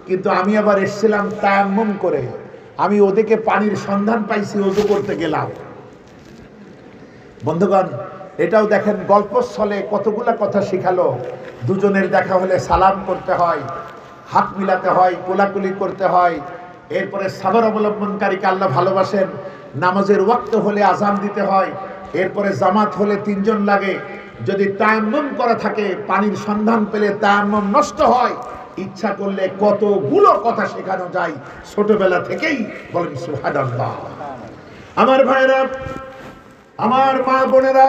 কিন্তু আমি আবার এসেছিলাম তায়াম্মুম করে, আমি ওদিকে পানির সন্ধান পাইছি, ওযু করতে গেলাম। বন্ধুগণ, এটাও দেখেন গল্পস্থলে কতগুলা কথা শিখালো। দুজনের দেখা হলে সালাম করতে হয়, হাত মিলাতে হয়, কোলাকুলি করতে হয়। এরপরে সাবর অবলম্বনকারীকে আল্লাহ ভালোবাসেন, নামাজের ওয়াক্ত হলে আজান দিতে হয়, এরপরে জামাত হলে 3 জন লাগে, যদি তায়াম্মুম করা থাকে, পানির সন্ধান পেলে তায়াম্মুম নষ্ট হয়, ইচ্ছা করলে কতগুলো কথা শেখানো যায় ছোটবেলা থেকেই। বলেন সুবহানাল্লাহ। আমার ভাইরা, আমার মা বোনেরা,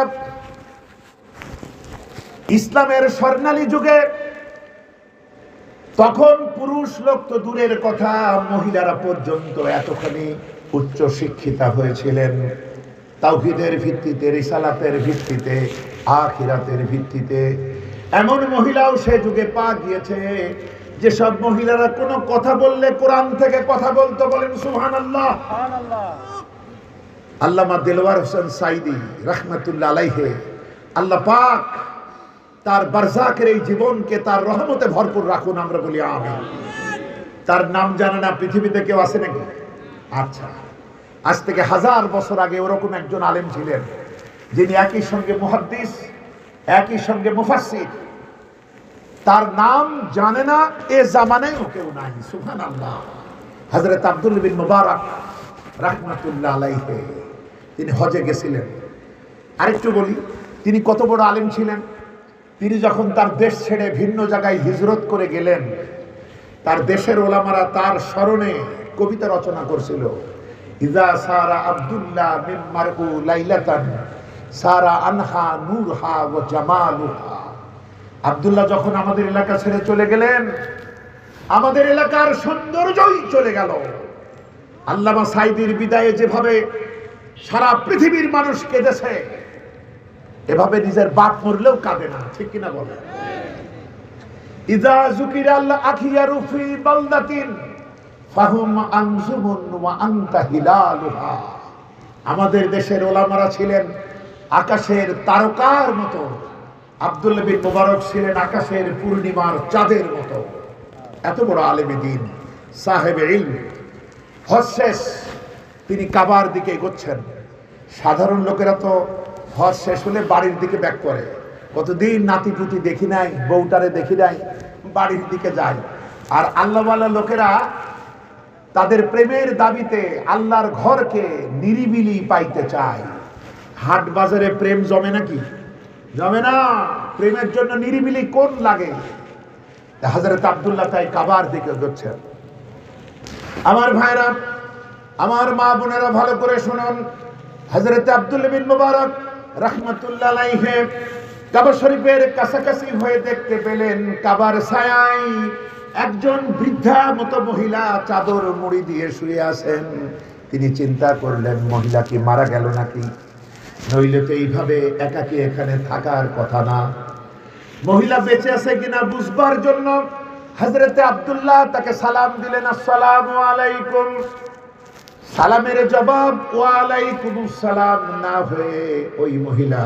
ইসলামের স্বর্ণালী যুগে তখন পুরুষ লোক তো দূরের কথা, মহিলারা পর্যন্ত এতখানি উচ্চ শিক্ষিতা হয়েছিলেন, তাওহীদের ভিত্তিতে, রিসালাতের ভিত্তিতে, আখিরাতের ভিত্তিতে। এমন মহিলাও সে যুগে পাওয়া গিয়েছে যেসব মহিলারা কোনো কথা বললে কোরআন থেকে কথা বলতো। বলেন সুবহানাল্লাহ। আল্লামা দেলওয়ার হোসেন সাইদি রাহমাতুল্লাহ আলাইহি, আল্লাহ পাক তার বারজাকের এই জীবনকে তার রহমতে ভরপুর রাখুন, আমরা বলি আমিন। তার নাম জানে না পৃথিবীতে কেউ আছে নাকি? আচ্ছা, আজ থেকে 1000 বছর আগে ওরকম একজন আলেম ছিলেন, যিনি একই সঙ্গে মুহাদ্দিস, একই সঙ্গে মুফাসসির। তার নাম জানে না এ জামানায়ও কেউ নাই। সুবহানাল্লাহ। হযরত আব্দুল বিন মুবারক রাহমাতুল্লাহ আলাইহি, তিনি হজে গেছিলেন। আরেকটু বলি, তিনি কত বড় আলেম ছিলেন। তিনি যখন তার দেশ ছেড়ে ভিন্ন জায়গায় হিজরত করে গেলেন, তার দেশের ওলামারা তার স্মরণে কবিতা রচনা করছিল। ইজা সারা আব্দুল্লাহ মিন মারউ লাইলাতান সারা আনহা নূরহা ওয়া জামালুহা। আব্দুল্লাহ যখন আমাদের এলাকা ছেড়ে চলে গেলেন, আমাদের এলাকার সৌন্দর্যই চলে গেল। আল্লামা সাইদির বিদায়ে যেভাবে সারা পৃথিবীর মানুষ কেঁদেছে, এভাবে নিজের বাপ মরলেও কাঁদে না, ঠিক কিনা বলে? ইজা যুকিরাল আখিয়ারু ফি বালদাতিন ফাহুম আনজুমুন ওয়া আনতা হিলালুহা। আমাদের দেশের ওলামারা ছিলেন আকাশের তারকার মতো, আব্দুল্লাহ বিন মুবারক ছিলেন আকাশের পূর্ণিমার চাঁদের মতো। এত বড় আলেমে দ্বীন, সাহেবে ইলম। হজ শেষ, তিনি কাবার দিকে এগোচ্ছেন। সাধারণ লোকেরা তো হজ শেষ হলে বাড়ির দিকে ব্যাক করে, কতদিন নাতিপুতি দেখি নাই, বউটারে দেখি নাই, বাড়ির দিকে যায়। আর আল্লাহওয়ালা লোকেরা তাদের প্রেমের দাবিতে আল্লাহর ঘরকে নিরিবিলি পাইতে চায়। হাট বাজারে প্রেম জমে নাকি? জমে না। প্রেমের জন্য নিরিবিলি কোন লাগে? হযরত আব্দুল্লাহ তাই কাবার দিকে যাচ্ছেন। আমার ভাইরা, আমার মা বোনেরা ভালো করে শুনুন। হযরত আব্দুল্লাহ বিন মুবারক রাহমাতুল্লাহ আলাইহি কাবা শরীফের কাছাকাছি হয়ে দেখতে পেলেন কাবার ছায়ায় একজন বৃদ্ধা মতো মহিলা চাদর মুড়ি দিয়ে শুয়ে আছেন। তিনি চিন্তা করলেন, মহিলা কি মারা গেল নাকি? নইলে তো এইভাবে একাকী এখানে থাকার কথা না। মহিলা বেঁচে আছে কিনা বুঝবার জন্য হযরতে আব্দুল্লাহ তাকে সালাম দিলেন, আসসালামু আলাইকুম। সালামের জবাব ওয়া আলাইকুমুস সালাম না হয়ে ওই মহিলা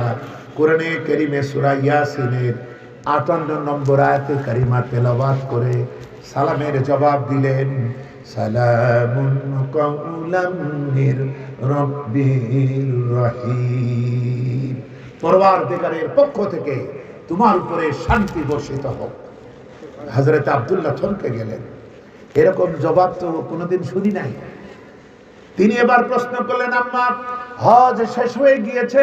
কোরআনে কারীমে সূরা ইয়াসিনের 58 নম্বর আয়াতে কারিমা তেলাওয়াত করে সালামের জবাব দিলেন, সালামুন কাওলাম মির রাব্বির রহিম। পরওয়ারদিগারের পক্ষ থেকে তোমার উপরে শান্তি বর্ষিত হোক। হযরত আব্দুল্লাহ থমকে গেলেন, এরকম জবাব তো কোনোদিন শুনি নাই। তিনি এবার প্রশ্ন করলেন, আম্মা, হজ শেষ হয়ে গিয়েছে,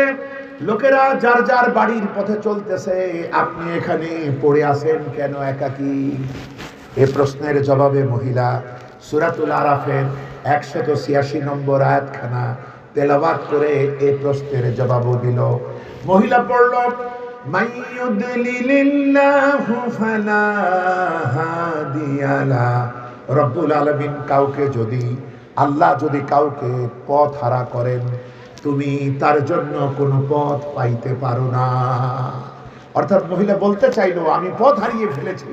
লোকেরা যার যার বাড়ির পথে চলতেছে, আপনি এখানে পড়ে আছেন কেন একাকী? এই প্রশ্নের জবাবে মহিলা সূরাতুল আরাফের 186 নম্বর আয়াতখানা তেলাওয়াত করে এই প্রশ্নের জবাবও দিল। মহিলা পড়ল, মাইয়ুদলিলিল্লাহু ফালা হাদিয়া লা। রব্বুল আলামিন আল্লাহ যদি কাউকে পথ হারা করেন, তুমি তার জন্য কোনো পথ পাইতে পারো না। অর্থাৎ মহিলা বলতে চাইলো, আমি পথ হারিয়ে ফেলেছি,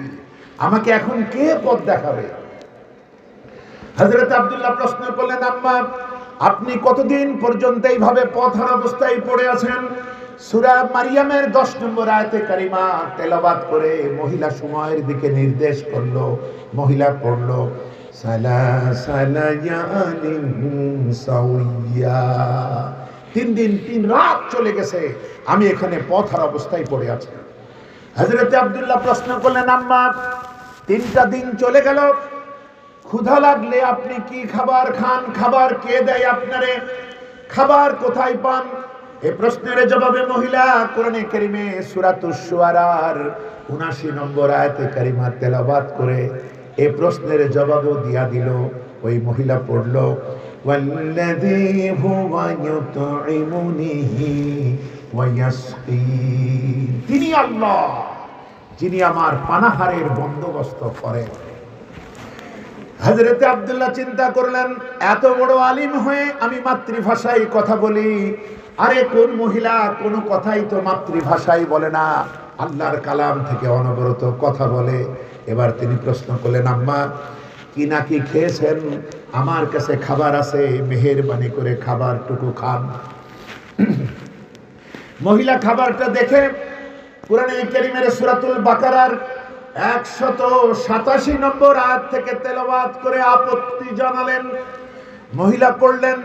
আমাকে এখন কে পথ দেখাবে? হযরত আব্দুল্লাহ প্রশ্ন করলেন, আম্মা, আপনি কতদিন পর্যন্ত এইভাবে পথ হারা অবস্থায় পড়ে আছেন? সূরা মারিয়ামের 10 নম্বর আয়াতে কারিমা তেলাওয়াত করে মহিলা সময়ের দিকে নির্দেশ করলো। মহিলা পড়ল, তিন দিন 3 রাত চলে গেছে, আমি এখানে পথ হারা অবস্থায় পড়ে আছি। হযরত আব্দুল্লাহ প্রশ্ন করলেন, আম্মা, 3টা দিন চলে গেল, ক্ষুধা লাগলে আপনি কি খাবার খান? খাবার কে দেয় আপনারে? খাবার কোথায় পান? এই প্রশ্নের জবাবে মহিলা কোরআনে কারীমে সূরাতুশ শুআরার 79 নম্বর আয়াতে কারিমা তেলাওয়াত করে এই প্রশ্নের জবাবও দিয়া দিল। ওই মহিলা পড়ল, ওয়াল্লাযী হুয়া ইউতঈমুনিহি ওয়া ইয়াসকিন। তিনি আল্লাহ, যিনি আমার পানাহারের বন্দোবস্ত করেন। হযরত আব্দুল্লাহ চিন্তা করলেন, এত বড় আলিম হয়ে আমি মাতৃভাষায় কথা বলি, আরে কোন মহিলা কোনো কথাই তো মাতৃভাষায় বলে না, আল্লাহর কালাম থেকে অনবরত কথা বলে। এবার তিনি প্রশ্ন করলেন, আম্মা, কি নাকি খেয়েছেন? আমার কাছে খাবার আছে, মেহেরবানি করে খাবারটুকু খান। মহিলা খাবারটা দেখে কোরআনে কারীমের সূরাতুল বাকারার 187 নম্বর আয়াত থেকে তেলাওয়াত করে আপত্তি জানালেন। মহিলা পড়লেন,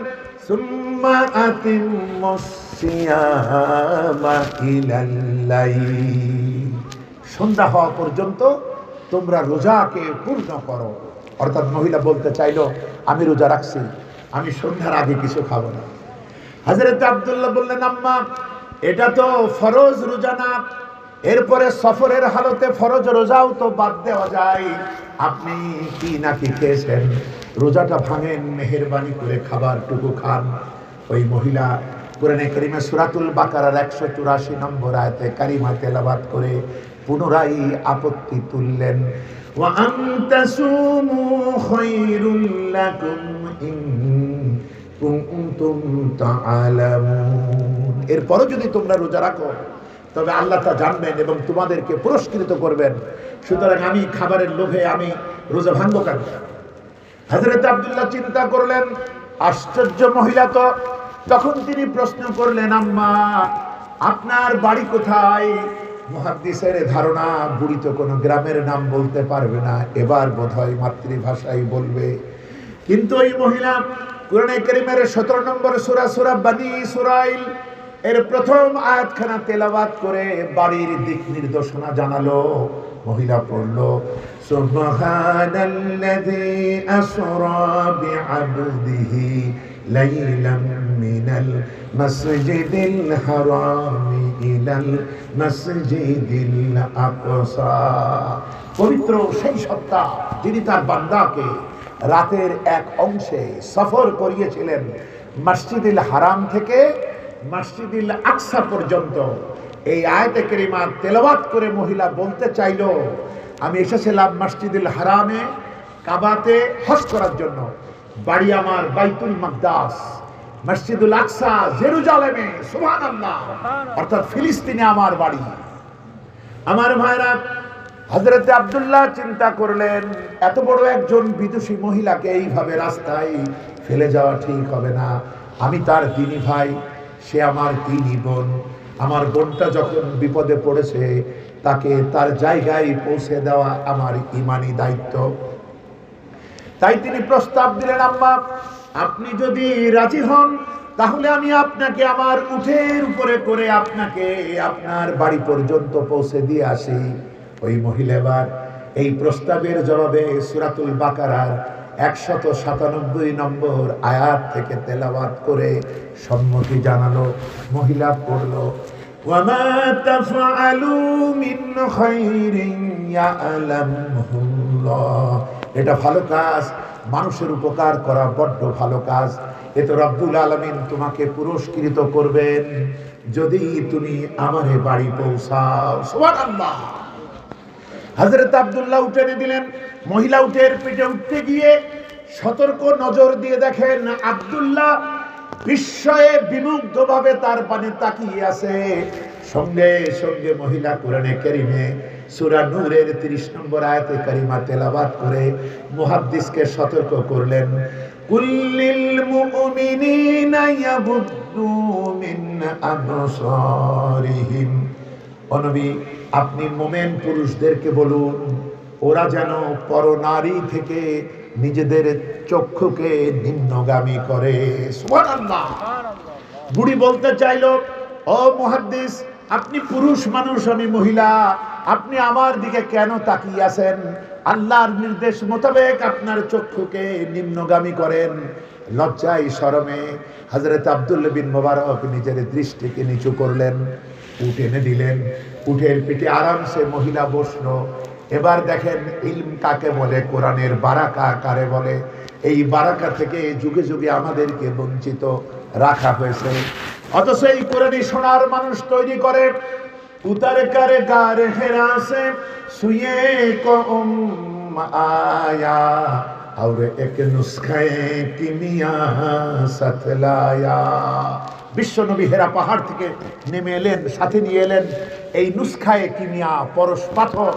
সুম্মা আতিম্মুস সিয়ামা ইলাল লাইল। সন্ধ্যা হওয়া পর্যন্ত তোমরা রোজাকে পূর্ণ করো। অর্থাৎ মহিলা বলতে চাইলো, আমি রোজা রাখছি, আমি সন্ধ্যার আগে কিছু খাবো না। হযরত আব্দুল্লাহ বললেন, আম্মা, এটা তো ফরজ রোজা না, এরপরে সফরের হালতে ফরজ রোজাও তো বাদ দেওয়া যায়। আপনি কি নাকি খেয়েছেন, রোজাটা ভাঙেন, মেহেরবানি করে খাবারটুকু খান। ওই মহিলা কোরআনে কারীমে সূরাতুল বাকারার 184 নম্বর আয়াতে কারিমা তেলাওয়াত করে পুনরায় আপত্তি তুললেন, ওয়া আনতাসুমু খায়রুল লাকুম ইন কুনতুম তাআলামুন। এরপরও যদি তোমরা রোজা রাখো তবে আল্লাহ তা জানবেন এবং তোমাদেরকে পুরস্কৃত করবেন। সুতরাং আমি খাবারের লোভে আমি রোজা ভাঙবো কেন? হযরত আব্দুল্লাহ চিন্তা করলেন, আশ্চর্য মহিলা তো। তখন তিনি প্রশ্ন করলেন, আম্মা, আপনার বাড়ি কোথায়? মুহাদ্দিসের ধারণা বুড়ি তো কোনো গ্রামের নাম বলতে পারবে না, এবার বোধহয় মাতৃভাষায় বলবে। কিন্তু এই মহিলা কোরআনে কারীমের 17 নম্বর সূরা সূরা বনী ইসরাঈল এর প্রথম আয়াতখানা তেলাওয়াত করে বাড়ির দিক নির্দেশনা জানালো। মহিলা পড়ল সুবহানাল্লাযী আসরা বিআবদিহি লাইলাম মিনাল মাসজিদিল হারামি ইলাল মাসজিদিল আকসা। পবিত্র সেই সত্তা যিনি তার বান্দাকে রাতের এক অংশে সফর করিয়েছিলেন মসজিদুল হারাম থেকে মসজিদুল আকসা পর্যন্ত। এই আয়াতে কারিমা তেলাওয়াত করে মহিলা বলতে চাইল, আমি এসেছিলাম মসজিদুল হারামে কাবাতে হজ করার জন্য, বাড়ি আমার বাইতুল মাকদাস, মসজিদুল আকসা জেরুজালেমে, সুবহানাল্লাহ, অর্থাৎ ফিলিস্তিনে আমার বাড়ি। আমার ভাইরা, হযরত আব্দুল্লাহ চিন্তা করলেন এত বড় একজন বিদুষী মহিলাকে এইভাবে রাস্তায় ফেলে যাওয়া ঠিক হবে না। আমি তার দিনী ভাই, সে আমার দিনী বোন। আমার বোনটা যখন বিপদে পড়েছে তাকে তার জায়গায় পৌঁছে দেওয়া আমার ঈমানি দায়িত্ব। তাই তিনি প্রস্তাব দিলেন, আম্মা আপনি যদি রাজি হন তাহলে আমি আপনাকে আমার উটের উপরে করে আপনাকে আপনার বাড়ি পর্যন্ত পৌঁছে দিয়ে আসি। ওই মহিলা এবার এই প্রস্তাবের জবাবে সূরাতুল বাকারার 197 নম্বর আয়াত থেকে তেলাওয়াত করে সম্মতি জানালো। মহিলা পড়ল, ওয়ামা তাফআলু মিন খাইরিন ইয়ালামহুল্লাহ। এটা ভালো কাজ, মানুষের উপকার করা বড্ড ভালো কাজ। এ তো রব্বুল আলামিন তোমাকে পুরস্কৃত করবেন যদি তুমি আমারে বাড়ি পৌঁছাও। সুবহানাল্লাহ। হযরত আব্দুল্লাহ উঠে দিলেন। মহিলা উটের পিঠে উঠতে গিয়ে সতর্ক নজর দিয়ে দেখেন আব্দুল্লাহ বিস্ময়ে বিমুগ্ধভাবে তার পানে তাকিয়ে আছে। সঙ্গে সঙ্গে মহিলা কোরআনে কারিমে সূরা নূরের 30 নম্বর আয়াতে কারিমা তেলাওয়াত করে মুহাদ্দিসকে সতর্ক করলেন, কুল্লিল মুমিনিনা ইয়াগুদ্দু মিন আবসারিহিম। ও নবী, আপনি মোমেন পুরুষদেরকে বলুন ওরা যেন পরনারী থেকে নিজেদের চক্ষুকে নিম্নগামী করে। সুবহানাল্লাহ। বুড়ি বলতে চাইলো, ও মুহাদ্দিস, আপনি পুরুষ মানুষ, আমি মহিলা, আপনি আমার দিকে কেন তাকিয়ে আছেন? আল্লাহর নির্দেশ মোতাবেক আপনার চক্ষুকে নিম্নগামী করেন। লজ্জায় শরমে হযরত আব্দুল্লাহ বিন মুবারক নিজের দৃষ্টিকে নিচু করলেন, উট এনে দিলেন। উটের পিঠে আরামসে মহিলা বসলো। এবার দেখেন ইলম কাকে বলে, কোরআনের বারাকা কারে বলে। এই বারাকা থেকে যুগে যুগে আমাদেরকে বঞ্চিত রাখা হয়েছে। অথচ এই কোরআনই শোনার মানুষ তৈরি করে। উতারে কারে গারে হেরাসে সুয়ে কম আয়া और एक नुस्खे किमिया सतलाया। বিশ্বনবী হেরা পাহাড় থেকে নেমে এলেন, সাথে নিয়ে এলেন এই নুসখায়ে কিমিয়া, পরশ পাথর।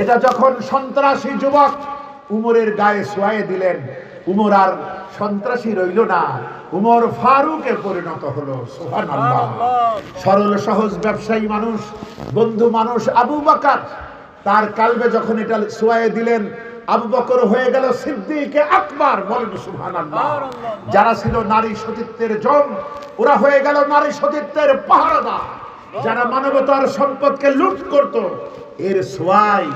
এটা যখন সন্ত্রাসী যুবক উমরের গায়ে ছোঁয়ায়ে দিলেন, উমর আর সন্ত্রাসী রইল না, উমর ফারুকে পরিণত হলো। সুবহানাল্লাহ। সরল সহজ ব্যবসায়ী মানুষ, বন্ধু মানুষ আবু বকর, তার কালবে যখন এটা ছোঁয়ায়ে দিলেন, আবু বকর হয়ে গেল সিদ্দিক আকবর। বলেন সুবহানাল্লাহ। যারা ছিল নারী সতীত্বের জম, ওরা হয়ে গেল নারী সতীত্বের পাহারাদার। যারা মানবতার সম্পদকে লুট করত, এর ছোঁয়ায়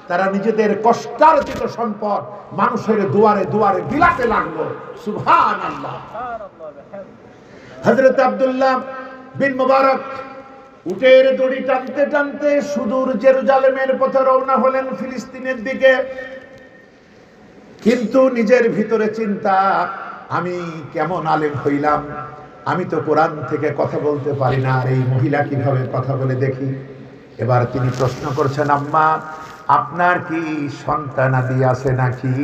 তারা নিজেদের কষ্টার্জিত সম্পদ মানুষের দুয়ারে দুয়ারে বিলাতে লাগলো। সুবহানাল্লাহ। হযরত আব্দুল্লাহ বিন মুবারক উটের দড়ি টানতে টানতে সুদূর জেরুজালেমের পথে রওনা হলেন ফিলিস্তিনের দিকে। কিন্তু নিজের ভিতরে চিন্তা, আমি কেমন আলেম হইলাম, আমি তো কোরআন থেকে কথা বলতে পারি না, আর এই মহিলা কিভাবে কথা বলে দেখি। এবার তিনি প্রশ্ন করছেন, আম্মা আপনার কি সন্তানাদি আছে নাকি?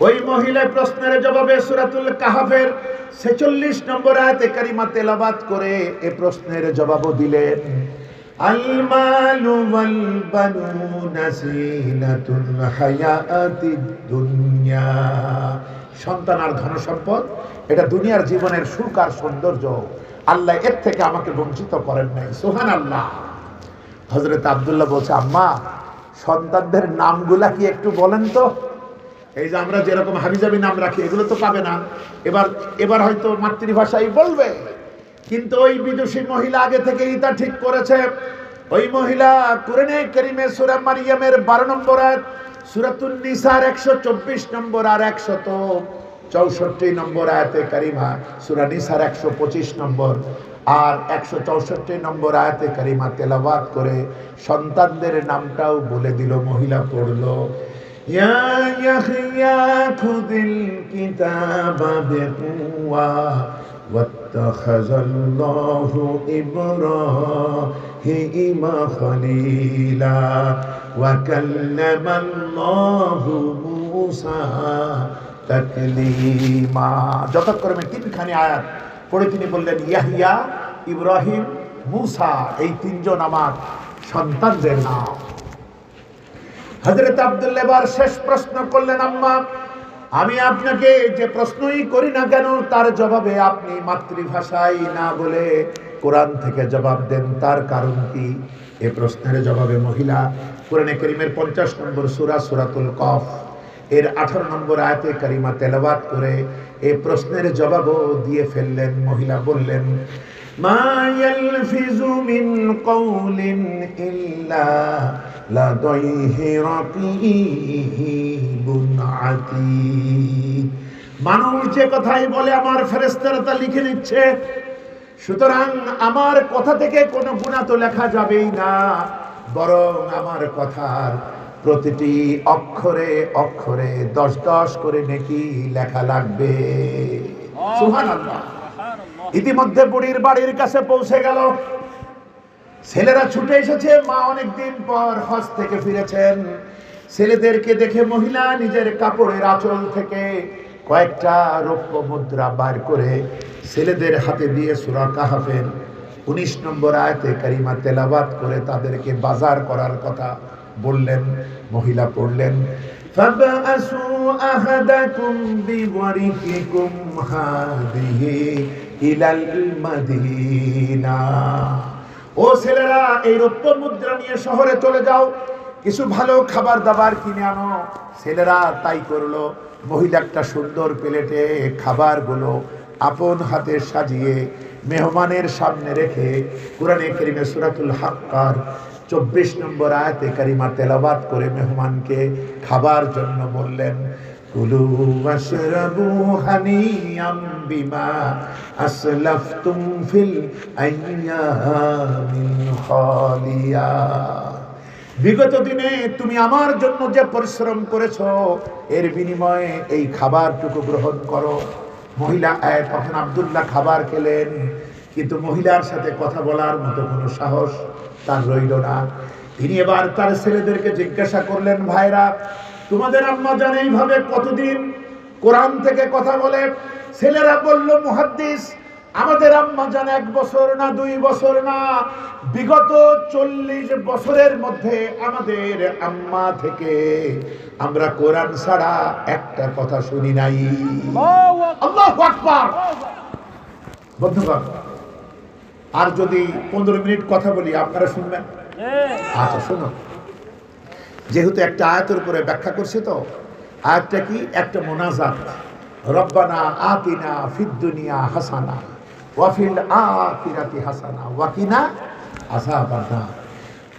ওই মহিলা প্রশ্নের জবাবে সূরাতুল কাহফের 46 নম্বর আয়াতে কারিমা তেলাওয়াত করে এই প্রশ্নের জবাবও দিলেন, আল মালু ওয়াল বানুনা জিনাতুল হায়াতিদ দুনিয়া। সন্তান আর ধন সম্পদ এটা দুনিয়ার জীবনের সুখ আর সৌন্দর্য। আল্লাহ এর থেকে আমাকে বঞ্চিত করেন নাই। সুবহানাল্লাহ। হযরত আব্দুল্লাহ বলছে, আম্মা সন্তানদের নামগুলা কি একটু বলেন তো। এই যে আমরা যেরকম হাবিজাবি নাম রাখি, এগুলো তো পাবে না। এবার হয়তো মাতৃভাষাই বলবে। কিন্তু ওই বিদুষী মহিলা আগে থেকেই তা ঠিক করেছে। ওই মহিলা কুরআনে কারীমে সূরা মারইয়ামের 12 নম্বর আয়াত, সূরাতুন নিসার 124 নম্বর আর 164 নম্বর আয়াতে কারিমা, সূরা নিসার 125 নম্বর আর 164 নম্বর আয়াতে কারিমা তেলাওয়াত করে সন্তানদের নামটাও বলে দিল। মহিলা পড়লো, ইয়া ইয়াহইয়া খুযিল কিতাবা বিকুওয়া ওয়াত্তাখাযাল্লাহু ইব্রাহিমা খলীলা ওয়া কাল্লামাল্লাহু মূসা তাকলীমা। যথাক্রমে তিনখানি আয়াত পড়ে তিনি বললেন, ইয়াহইয়া, ইব্রাহিম, মূসা, এই তিনজন আমার সন্তানদের নাম। হযরত আব্দুল্লাহ এবার শেষ প্রশ্ন করলেন, আম্মা আমি আপনাকে যে প্রশ্নই করি না কেন তার জবাবে আপনি মাতৃভাষায় না বলে কোরআন থেকে জবাব দেন, তার কারণ কি? এই প্রশ্নের জবাবে মহিলা কোরআনে কারীমের 50 নম্বর সূরা সূরাতুল কফ এর 18 নম্বর আয়াতে কারিমা তেলাওয়াত করে এই প্রশ্নের জবাবও দিয়ে ফেললেন। মহিলা বললেন, মা ইয়ালফিজু মিন কওলিন ইল্লা লাদাইহি রাকীবুন আতীদ। মানুষ যে কথাই বলে আমার ফেরেশতারা তা লিখে নিচ্ছে, সুতরাং আমার কথা থেকে কোনো গুনাহ তো লেখা যাবেই না, বরং আমার কথার প্রতিটি অক্ষরে অক্ষরে 10 করে নেকি লেখা লাগবে। সুবহানাল্লাহ। ইতিমধ্যে বুড়ির বাড়ির কাছে পৌঁছে গেল। ছেলেরা ছুটে এসেছে, মা অনেকদিন পর হজ থেকে ফিরেছেন। ছেলেদেরকে দেখে মহিলা নিজের কাপড়ের আঁচল থেকে কয়েকটা রৌপ্য মুদ্রা বার করে ছেলেদের হাতে দিয়ে সূরা কাহফের 19 নম্বর আয়াতে কারিমা তেলাওয়াত করে তাদেরকে বাজার করার কথা বললেন। মহিলা পড়লেন, ফাবাসু আহাদাকুম বিওয়ারিকিকুম হাদিহি ইলাল মাদিনা। ও ছেলেরা, এই রৌপ্য মুদ্রা নিয়ে শহরে চলে যাও, কিছু ভালো খাবার দাবার কিনে আনো। ছেলেরা তাই করলো। মহিলা একটা সুন্দর প্লেটে খাবারগুলো আপন হাতে সাজিয়ে মেহমানের সামনে রেখে কোরআনে কারীমে সূরাতুল হাক্কার 24 নম্বর আয়াতে কারিমা তেলাওয়াত করে মেহমানকে খাবার জন্য বললেন, কুলু ওয়াশরাবু হানিয়াম বিমা আসলাফতুম ফিল আইয়ামিল খালিয়া। বিগত দিনে তুমি আমার জন্য যে পরিশ্রম করেছো এর বিনিময়ে এই খাবারটুকু গ্রহণ করো। মহিলা তখন আব্দুল্লাহ খাবার খেলেন, কিন্তু মহিলার সাথে কথা বলার মতো কোনো সাহস তার রইল না। তিনি এবার তার ছেলেদেরকে জিজ্ঞাসা করলেন, ভাইরা, তোমাদের আম্মা জান এইভাবে কতদিন কোরআন থেকে কথা বলে? ছেলেরা বলল, মুহাদ্দিস, আমাদের আম্মা জান 1 বছর না 2 বছর না, বিগত 40 বছরের মধ্যে আমাদের আম্মা থেকে আমরা কোরআন ছাড়া একটা কথা শুনি নাই। আল্লাহু আকবার। বন্ধুগণ, আর যদি 15 মিনিট কথা বলি আপনারা শুনবেন? আচ্ছা শুনুন। যেহেতু একটা আয়াতের উপরে ব্যাখ্যা করছে, তো আয়াতটা কি? একটা মুনাজাত। রব্বানা আতিনা ফিদ দুনিয়া হাসানা ওয়া ফিল আখিরাতি হাসানা ওয়া কিনা আযাবান নার।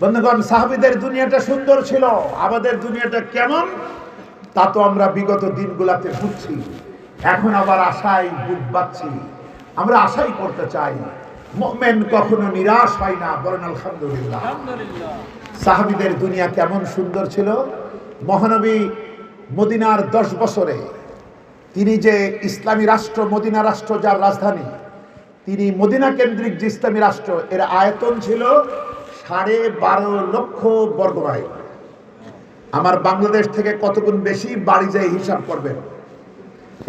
বন্ধুগণ, সাহাবীদের দুনিয়াটা সুন্দর ছিল, আমাদের দুনিয়াটা কেমন তা তো আমরা বিগত দিনগুলোতে বুঝছি। এখন আবার আশায় বুক বাঁধছি, আমরা আশাই করতে চাই। মুমিন কখনো নিরাশ হয় না, বলেন আলহামদুলিল্লাহ। সাহাবীদের দুনিয়া কেমন সুন্দর ছিল। মহানবী মদিনার 10 বছরে তিনি যে ইসলামী রাষ্ট্র, মদিনা রাষ্ট্র যার রাজধানী, তিনি মদিনা কেন্দ্রিক যে ইসলামী রাষ্ট্র, এর আয়তন ছিল 12.5 লক্ষ বর্গমাইল। আমার বাংলাদেশ থেকে কত গুণ বেশি, বাড়ি যায় হিসাব করবেন।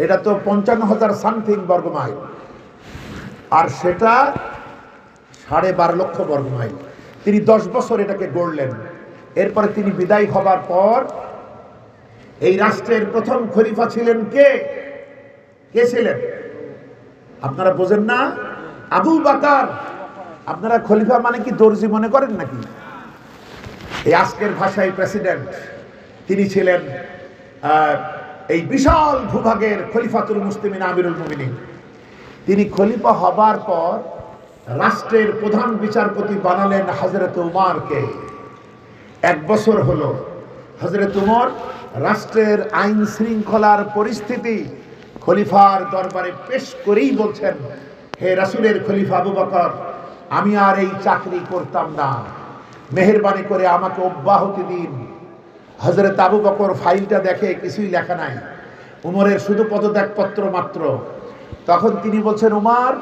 এটা তো 55,000 সামথিং বর্গমাইল, আর সেটা 12.5 লক্ষ বর্গমাইল। তিনি 10 বছর এটাকে গড়লেন। এরপরে তিনি বিদায় হবার পর এই রাষ্ট্রের প্রথম খলিফা ছিলেন কে? কে ছিলেন? আপনারা বোঝেন না? আবু বকর। আপনারা খলিফা মানে কি দর্জি মনে করেন নাকি? এই আজকের ভাষায় প্রেসিডেন্ট। তিনি ছিলেন এই বিশাল ভূভাগের খলিফাতুল মুসলিমিন, আমিরুল মুমিনিন। তিনি খলিফা হবার পর রাষ্ট্রের প্রধান বিচারপতি বানালেন হযরত উমরকে। 1 বছর হলো হযরত উমর রাষ্ট্রের আইন শৃঙ্খলার পরিস্থিতি খলিফার দরবারে পেশ করেই বলছেন, হে রাসূলের খলিফা আবু বকর, আমি আর এই চাকরি করতাম না, মেহেরবানি করে আমাকে অব্যাহতি দিন। হযরত আবু বকর ফাইলটা দেখে কিছুই লেখা নাই, উমরের শুধু পদত্যাগপত্র মাত্র। তখন তিনি বলছেন, উমর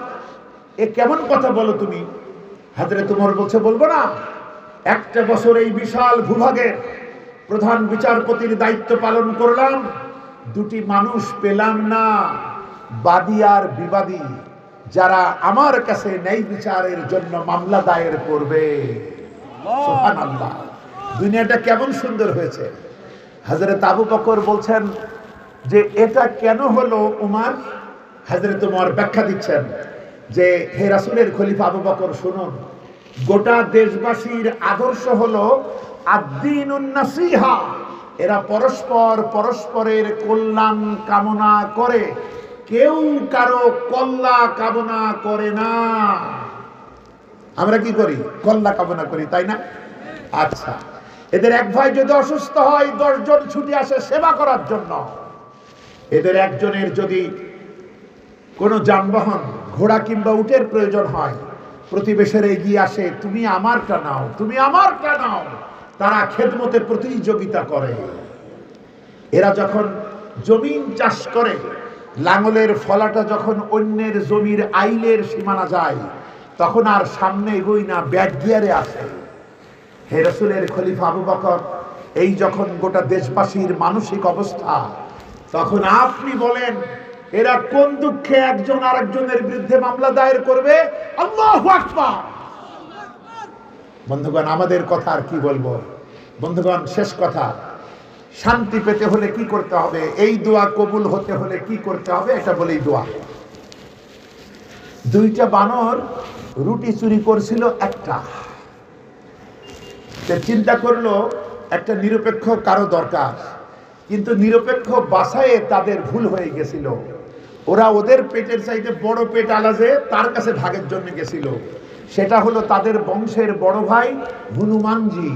এ কেমন কথা বলো তুমি? হযরত উমর বলছে, বলবো না? 1 বছর এই বিশাল ভূভাগের প্রধান বিচারপতির দায়িত্ব পালন করলাম, 2টি মানুষ পেলাম না, বাদী আর বিবাদী, যারা আমার কাছে ন্যায় বিচারের জন্য মামলা দায়ের করবে। সুবহানাল্লাহ, দুনিয়াটা কেমন সুন্দর হয়েছে। হযরত আবু বকর বলছেন যে এটা কেন হলো উমর? হযরত উমর ব্যাখ্যা দিচ্ছেন যে, হে রাসূলের খলিফা আবু বকর শুনুন, গোটা দেশবাসীর আদর্শ হলো আদ-দীনুন নাসিহা। এরা পরস্পরের কল্যাণ কামনা করে, কেউ কারো কল্যাণ কামনা করে না। আমরা কি করি? কল্যাণ কামনা করি, তাই না? আচ্ছা, এদের এক ভাই যদি অসুস্থ হয় 10 জন ছুটে আসে সেবা করার জন্য। এদের একজনের যদি কোনো যানবাহন ঘোড়া কিংবা উটের প্রয়োজন হয়, প্রতিবেশীরা এগিয়ে আসে, তুমি আমারটা নাও, তুমি আমারটা নাও। তারা খেদমতে প্রতিযোগিতা করে। এরা যখন জমিন চাষ করে, লাঙলের ফলাটা যখন অন্যের জমির আইলের সীমানা যায়, তখন আর সামনে এগোই না, ব্যাক গিয়ারে আসে। হে রাসূলের খলিফা আবু বকর, এই যখন গোটা দেশবাসীর মানসিক অবস্থা, তখন আপনি বলেন এরা কোন দুঃখে একজন আরেকজনের বিরুদ্ধে মামলা দায়ের করবে? আল্লাহু আকবার। বন্ধুগণ, আমাদের কথা আর কি বলবো? বন্ধুগণ, শেষ কথা, শান্তি পেতে হলে কি করতে হবে, এই দোয়া কবুল হতে হলে কি করতে হবে, এটা বলেই দোয়া। 2টা বানর রুটি চুরি করছিল একটা। চিন্তা করলো একটা নিরপেক্ষ কারো দরকার, কিন্তু নিরপেক্ষ বাছাইয়ে তাদের ভুল হয়ে গেছিল। ওরা ওদের পেটের চাইতে বড় পেট আলাদা, তার কাছে ভাগের জন্য গেছিল। সেটা হলো তাদের বংশের বড় ভাই হনুমানজি।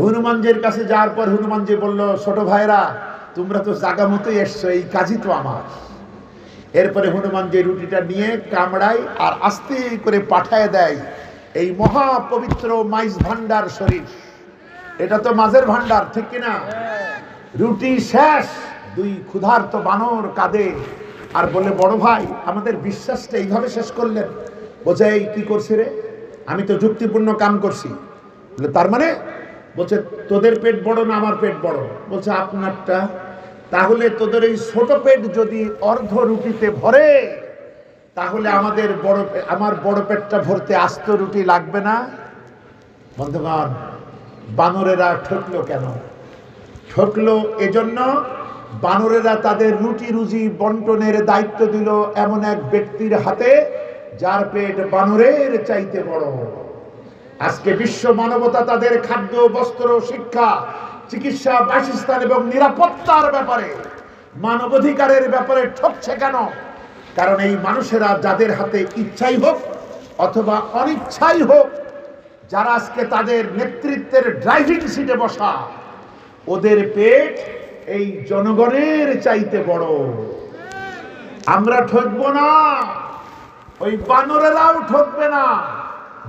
হনুমানজির কাছে যাওয়ার পর হনুমানজি বলল, ছোট ভাইরা তোমরা তো জাগা মতোই এসছো, এই কাজই তো আমার। এরপরে হনুমানজি রুটিটা নিয়ে কামড়ায় আর আস্তে করে পাঠায় দেয় এই মহাপবিত্র মাইজ ভান্ডার শরীফ। এটা তো মাঝের ভান্ডার, ঠিক কিনা? রুটি শেষ, 2 ক্ষুধার্ত বানর কাঁদে আর বলে, বড় ভাই আমাদের বিশ্বাসটা এইভাবে শেষ করলেন। বলছে, এই কি করছি রে? আমি তো যুক্তিপূর্ণ কাম করছি। বলে, তার মানে? বলছে, তোদের পেট বড় না আমার পেট বড়? বলছে, আপনারটা। তাহলে তোদের এই ছোট পেট যদি অর্ধ রুটিতে ভরে, তাহলে আমার বড় পেটটা ভরতে আস্ত রুটি লাগবে না? বন্ধুগণ, বানরেরা ঠকলো কেন? ঠকলো এজন্য, বানরেরা তাদের রুটি রুজি বন্টনের দায়িত্ব দিল এমন এক ব্যক্তির হাতে যার পেট বানরের চাইতে বড়। আজকে বিশ্ব মানবতা তাদের খাদ্য, বস্ত্র, শিক্ষা, চিকিৎসা, বাসস্থান এবং নিরাপত্তার ব্যাপারে, মানবাধিকারের ব্যাপারে ঠকছে কেন? কারণ এই মানুষেরা যাদের হাতে ইচ্ছাই হোক অথবা অনিচ্ছাই হোক, যারা আজকে তাদের নেতৃত্বের ড্রাইভিং সিটে বসা, ওদের পেট এই জনগণের চাইতে বড়। আমরা ঠকবো না, ওই বানরেরাও ঠকবে না।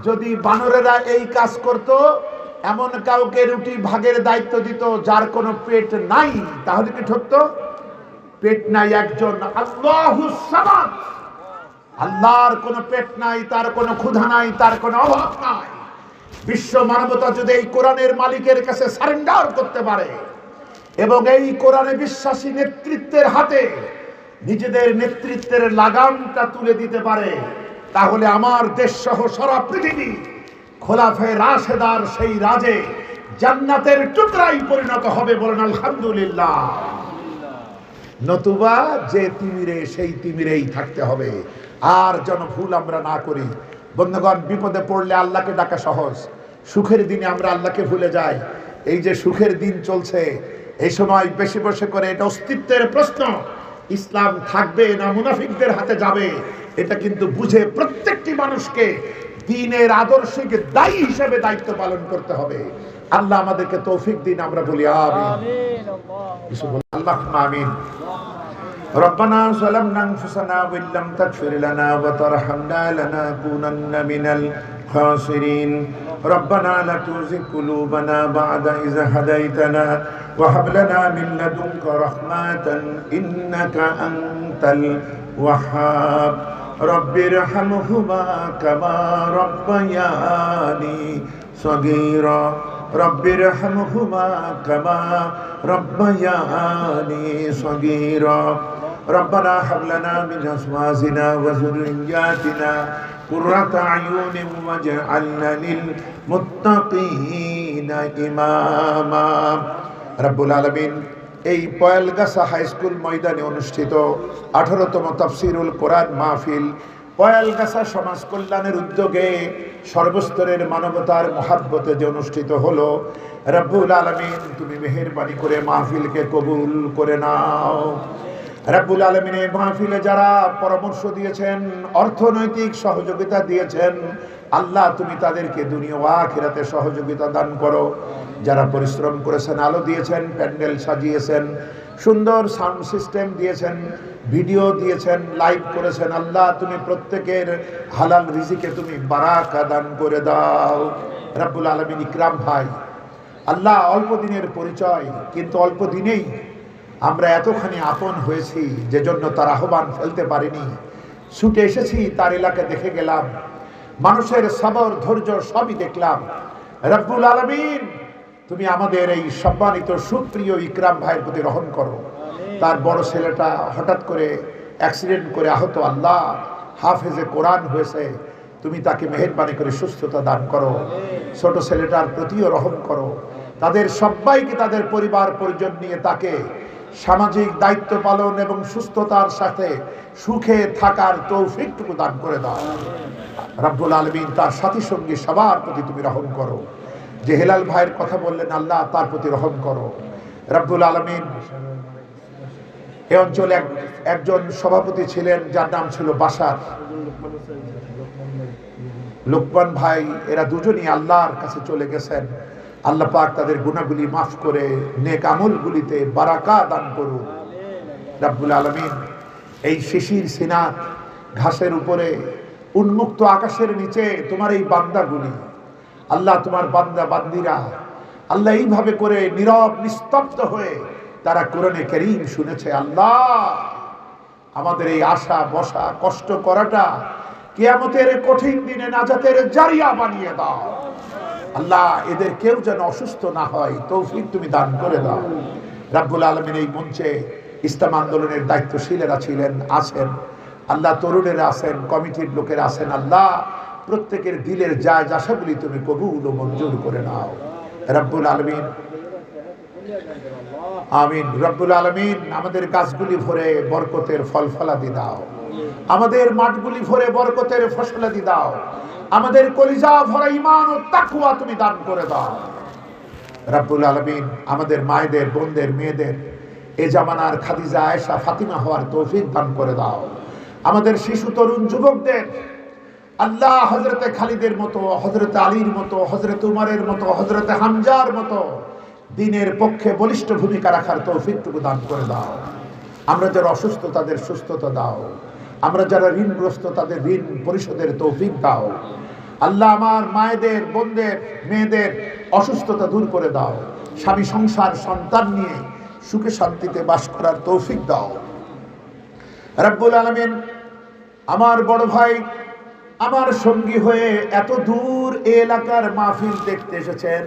যদি বানরেরা এই কাজ করত, এমন কাউকে রুটি ভাগের দায়িত্ব দিত যার কোনো পেট নাই, তাহলে কি ঠকতো? পেট নাই একজন, আল্লাহুস সামাদ, আল্লাহর কোনো পেট নাই, তার কোনো ক্ষুধা নাই, তার কোনো অভাব নাই। বিশ্ব মানবতা যদি এই কোরআনের মালিকের কাছে সারেন্ডার করতে পারে এবং এই কোরআনে বিশ্বাসী নেতৃত্বের হাতে নিজেদের নেতৃত্বের লাগামটা তুলে দিতে পারে, তাহলে আমার দেশ সহ সারা পৃথিবী খোলাফায়ে রাশেদার সেই রাজে জান্নাতের টুকরাই পরিণত হবে। বলেন আলহামদুলিল্লাহ। নতুবা যে তিমিরে সেই তিমিরেই থাকতে হবে। আর যেন ভুল আমরা না করি। বন্ধুগণ, বিপদে পড়লে আল্লাহকে ডাকা সহজ, সুখের দিনে আমরা আল্লাহকে ভুলে যাই। এই যে সুখের দিন চলছে, এই সময় বেশি বসে করে এটা অস্তিত্বের প্রশ্ন, ইসলাম থাকবে না মুনাফিকদের হাতে যাবে, এটা কিন্তু বুঝে প্রত্যেকটি মানুষকে দ্বীনের আদর্শকে দায়ী হিসেবে দায়িত্ব পালন করতে হবে। আল্লাহ আমাদেরকে তৌফিক দিন, আমরা বলি আমিন। আল্লাহুম্মা আমিন। ربنا ظلمنا أنفسنا وإن لم تغفر لنا وترحمنا لنكونن من الخاسرين ربنا لا تزغ قلوبنا بعد إذ هديتنا وهب لنا من لدنك رحمة إنك أنت الوهاب رب ارحمهما كما ربياني صغيرا رب ارحمهما كما ربياني صغيرا ربنا هب لنا من أزواجنا وذرياتنا قرة أعين واجعلنا للمتقين إماما রব্বুল আলামিন এই পয়েলগাছা হাই স্কুল ময়দানে অনুষ্ঠিত 18তম তাফসীরুল কোরআন মাহফিল পয়েলগাছা সমাজ কল্যাণের উদ্যোগে সর্বস্তরের মানবতার মহাব্বতে যে অনুষ্ঠিত হলো, রব্বুল আলামিন তুমি মেহেরবানি করে মাহফিলকে কবুল করে নাও। রব্বুল আলামিন এই মাহফিলে যারা পরামর্শ দিয়েছেন, অর্থনৈতিক সহযোগিতা দিয়েছেন, আল্লাহ তুমি তাদেরকে দুনিয়া ও আখিরাতে সহযোগিতা দান করো। যারা পরিশ্রম করেছেন, আলো দিয়েছেন, প্যান্ডেল সাজিয়েছেন, সুন্দর সাউন্ড সিস্টেম দিয়েছেন, ভিডিও দিয়েছেন, লাইভ করেছেন, আল্লাহ তুমি প্রত্যেকের হালাল রিজিকে তুমি বারাকা দান করে দাও। রব্বুল আলামিন ইকরাম ভাই, আল্লাহ অল্প দিনের পরিচয়, কিন্তু অল্প দিনেই আমরা এতখানি আপন হয়েছি যে জন্য তার আহ্বান ফেলতে পারিনি। ছুটে এসেছি, তার এলাকা দেখে গেলাম, মানুষের সবর ধৈর্য সবই দেখলাম। রব্বুল আলামিন তুমি আমাদের এই সম্মানিত সুপ্রিয় ইকরাম ভাইয়ের প্রতি রহম করো। তার বড় ছেলেটা হঠাৎ করে অ্যাক্সিডেন্ট করে আহত, আল্লাহ হাফেজে কোরআন হয়েছে, তুমি তাকে মেহেরবানি করে সুস্থতা দান করো। ছোট ছেলেটার প্রতিও রহম করো। তাদের সবাইকে তাদের পরিবার পরিজন নিয়ে তাকে সামাজিক দায়িত্ব পালন এবং সুস্থতার সাথে সুখে থাকার তৌফিকটুকু দান করে দাও। রব্বুল আলামিন তার সাথী সঙ্গী সবার প্রতি তুমি রহম করো। যে হেলাল ভাইয়ের কথা বললেন, আল্লাহ তার প্রতি রহম করো। রব্বুল আলামিন এ অঞ্চলে একজন সভাপতি ছিলেন যার নাম ছিল বাশার, লোকমান ভাই, এরা দুজনই আল্লাহর কাছে চলে গেছেন। আল্লাহ পাক তাদের গুনাহগুলি মাফ করে নেক আমলগুলিতে বারাকা দান করুন। রব্বুল আলামিন এই শিশির সিনাত ঘাসের উপরে উন্মুক্ত আকাশের নিচে তোমার এই বান্দাগুলি, আল্লাহ তোমার বান্দা বান্দিরা, আল্লাহ এইভাবে করে নীরব নিস্তব্ধ হয়ে তারা কোরআনে কারীম শুনেছে। আল্লাহ আমাদের এই আশা বসা কষ্ট করাটা কিয়ামতের কঠিন দিনে নাজাতের জারিয়া বানিয়ে দাও। আল্লাহ এদের কেউ যেন অসুস্থ না হয়, তৌফিক তুমি দান করে দাও। রব্বুল আলামিন এই মঞ্চে ইসলাম আন্দোলনের দায়িত্বশীলেরা ছিলেন, আছেন, আল্লাহ তরুণেরা আছেন, কমিটির লোকেরা আছেন, আল্লাহ প্রত্যেকের দিলের জায়েজ আশাগুলি তুমি কবুল ও মঞ্জুর করে নাও। রব্বুল আলামিন আমিন। রব্বুল আলামিন আমাদের গাছগুলি ভরে বরকতের ফল ফলাদি দাও, আমাদের মাঠগুলি ভরে বরকতের ফসলাদি দাও, আমাদের কলিজা ভরা ঈমান ও তাকওয়া তুমি দান করে দাও। রব্বুল আলামিন আমাদের মায়েদের, বোনদের, মেয়েদের এ জামানার খাদিজা, আয়েশা, ফাতিমা হওয়ার তৌফিক দান করে দাও। আমাদের শিশু তরুণ যুবকদের আল্লাহ হযরতে খালিদের মতো, হযরতে আলীর মতো, হযরতে উমরের মতো, হযরতে হামজার মতো দ্বীনের পক্ষে বলিষ্ঠ ভূমিকা রাখার তৌফিকটুকু দান করে দাও। আমরা যারা অসুস্থ তাদের সুস্থতা দাও, আমরা যারা ঋণগ্রস্ত তাদের ঋণ পরিশোধের তৌফিক দাও। আল্লাহ আমার মায়েদের, বোনদের, মেয়েদের অসুস্থতা দূর করে দাও। স্বামী সংসার সন্তান নিয়ে সুখে শান্তিতে বাস করার তৌফিক দাও। রব্বুল আলামিন আমার বড় ভাই আমার সঙ্গী হয়ে এত দূর এলাকার মাহফিল দেখতে এসেছেন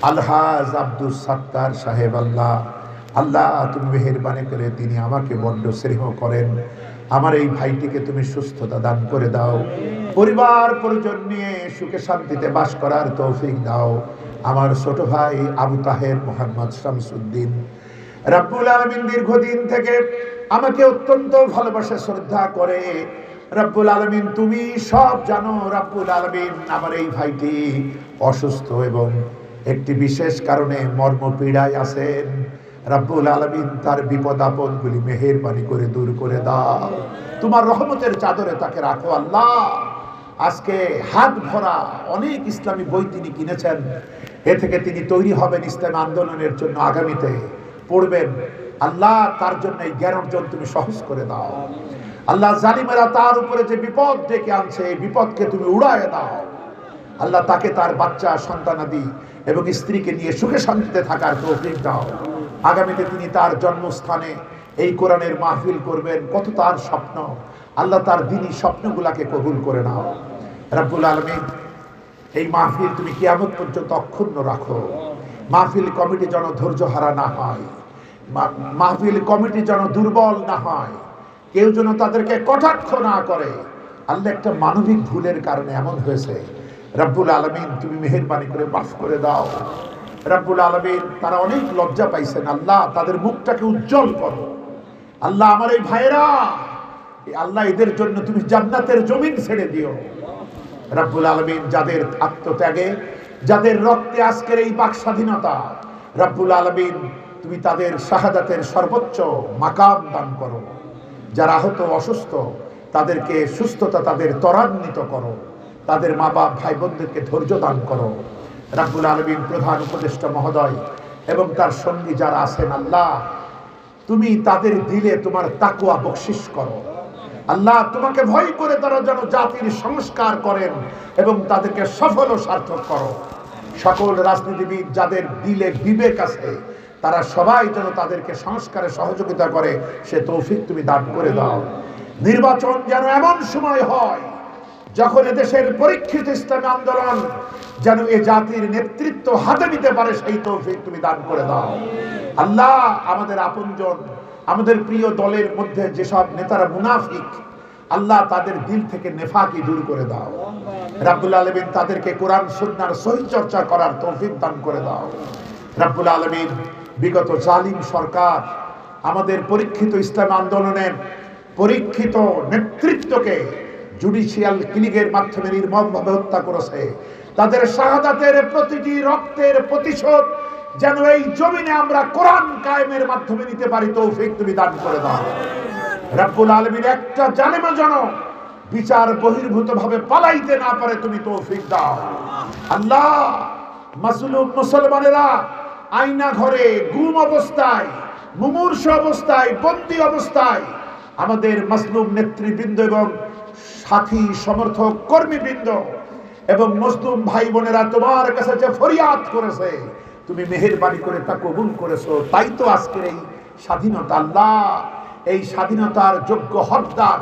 আলহাজ আব্দুস সাত্তার সাহেব, আল্লাহ তুমি মেহেরবানি করে তিনি আমাকে বড্ড স্নেহ করেন। আমার এই ভাইটিকে তুমি সুস্থতা দান করে দাও, পরিবার পরিজন নিয়ে সুখে শান্তিতে বাস করার তৌফিক দাও। আমার ছোট ভাই আবু তাহের মোহাম্মদ শামসুদ্দিন, রব্বুল আলামিন দীর্ঘদিন থেকে আমাকে অত্যন্ত ভালোবাসে, শ্রদ্ধা করে। রব্বুল আলামিন তুমি সব জানো। রব্বুল আলামিন আমার এই ভাইটি অসুস্থ এবং একটি বিশেষ কারণে মর্মপীড়ায় আছেন। রব্বুল আলামিন তার বিপদ আপদগুলি মেহেরবানি করে দূর করে দাও। তোমার রহমতের চাদরে তাকে রাখো আল্লাহ। আজকে হাত ভরা অনেক ইসলামী বই তিনি কিনেছেন, এ থেকে তিনি তৈরি হবেন ইসলামী আন্দোলনের জন্য, আগামীতে পড়বেন। আল্লাহ তার জন্য এই জ্ঞান অর্জন তুমি সহজ করে দাও আল্লাহ। জালিমেরা তার উপরে যে বিপদ ডেকে আনছে, এই বিপদকে তুমি উড়ায় দাও আল্লাহ। তাকে তার বাচ্চা সন্তানাদি এবং স্ত্রীকে নিয়ে সুখে শান্তিতে থাকার তৌফিক দাও। আগামীতে তিনি তার জন্মস্থানে এই কোরআনের মাহফিল করবেন, কত তার স্বপ্ন আল্লাহ, তার দিনী স্বপ্নগুলাকে কবুল করে নাও রব্বুল আলামিন। এই মাহফিল তুমি কিয়ামত পর্যন্ত অক্ষুণ্ণ রাখো। মাহফিল কমিটি যেন ধৈর্য হারা না হয়, মাহফিল কমিটি যেন দুর্বল না হয়, কেউ যেন তাদেরকে কটাক্ষ না করে। আল্লাহ, একটা মানবিক ভুলের কারণে এমন হয়েছে, রব্বুল আলামিন তুমি মেহেরবানি করে মাফ করে দাও রব্বুল আলামিন। তারা অনেক লজ্জা পাইছেন আল্লাহ, তাদের মুখটাকে উজ্জ্বল করো আল্লাহ। আমার এই ভাইয়েরা আল্লাহ, এদের জন্য তুমি জান্নাতের জমিন ছেড়ে দিও রব্বুল আলামিন। যাদের আত্মত্যাগে, যাদের রক্তে আজকের এই বাক স্বাধীনতা, রব্বুল আলামিন তুমি তাদের শাহাদাতের সর্বোচ্চ মাকাম দান করো। যারা আহত অসুস্থ তাদেরকে সুস্থতা তাদের ত্বরান্বিত করো, তাদের মা বাপ ভাই বোনদেরকে ধৈর্য দান করো রব্বুল আলামিন। প্রধান উপদেষ্টা মহোদয় এবং তার সঙ্গী যারা আছেন আল্লাহ, তুমি তাদের দিলে তোমার তাকওয়া বকশিশ করো আল্লাহ। তোমাকে ভয় করে তারা যেন জাতির সংস্কার করেন এবং তাদেরকে সফল ও সার্থক করো। সকল রাজনীতিবিদ যাদের দিলে বিবেক আছে, তারা সবাই যেন তাদেরকে সংস্কারে সহযোগিতা করে, সে তৌফিক তুমি দান করে দাও। নির্বাচন যেন এমন সময় হয় যখন এদেশের পরীক্ষিত ইসলামী আন্দোলন যেন এ জাতির নেতৃত্ব হাতে নিতে পারে, সেই তৌফিক তুমি দান করে দাও আল্লাহ। আমাদের আপনজন, আমাদের প্রিয় দলের মধ্যে যেসব নেতারা মুনাফিক আল্লাহ, তাদের দিল থেকে নেফাকি দূর করে দাও রব্বুল আলামিন। তাদেরকে কোরআন সুন্নাহর সহি চর্চা করার তৌফিক দান করে দাও রব্বুল আলামিন। বিগত জালিম সরকার আমাদের পরীক্ষিত ইসলাম আন্দোলনের পরীক্ষিত নেতৃত্বকে জুডিশিয়াল কিলিংয়ের মাধ্যমে নির্মমভাবে হত্যা করেছে। তাদের শাহাদাতের প্রতিটি রক্তের প্রতিশোধ যেন এই জমিনে আমরা কোরআন কায়েমের মাধ্যমে নিতে পারি, তৌফিক তুমি দান করে দাও রব্বুল আলামিন। একটা জালেমও যেন বিচার বহির্ভূত ভাবে পালাইতে না পারে, তুমি তৌফিক দাও আল্লাহ। মাসলুম মুসলমানেরা আয়না ঘরে গুম অবস্থায়, মুমূর্ষ অবস্থায়, বন্দী অবস্থায় আমাদের মাসলুম নেতৃবৃন্দ এবং সাথী সমর্থক কর্মীবৃন্দ এবং মুসলিম ভাই বোনেরা তোমার কাছে যে ফরিয়াদ করেছে, তুমি মেহেরবানি করে তা কবুল করেছো। তাই তো আজকের এই স্বাধীনতা আল্লাহ, এই স্বাধীনতার যোগ্য হকদার,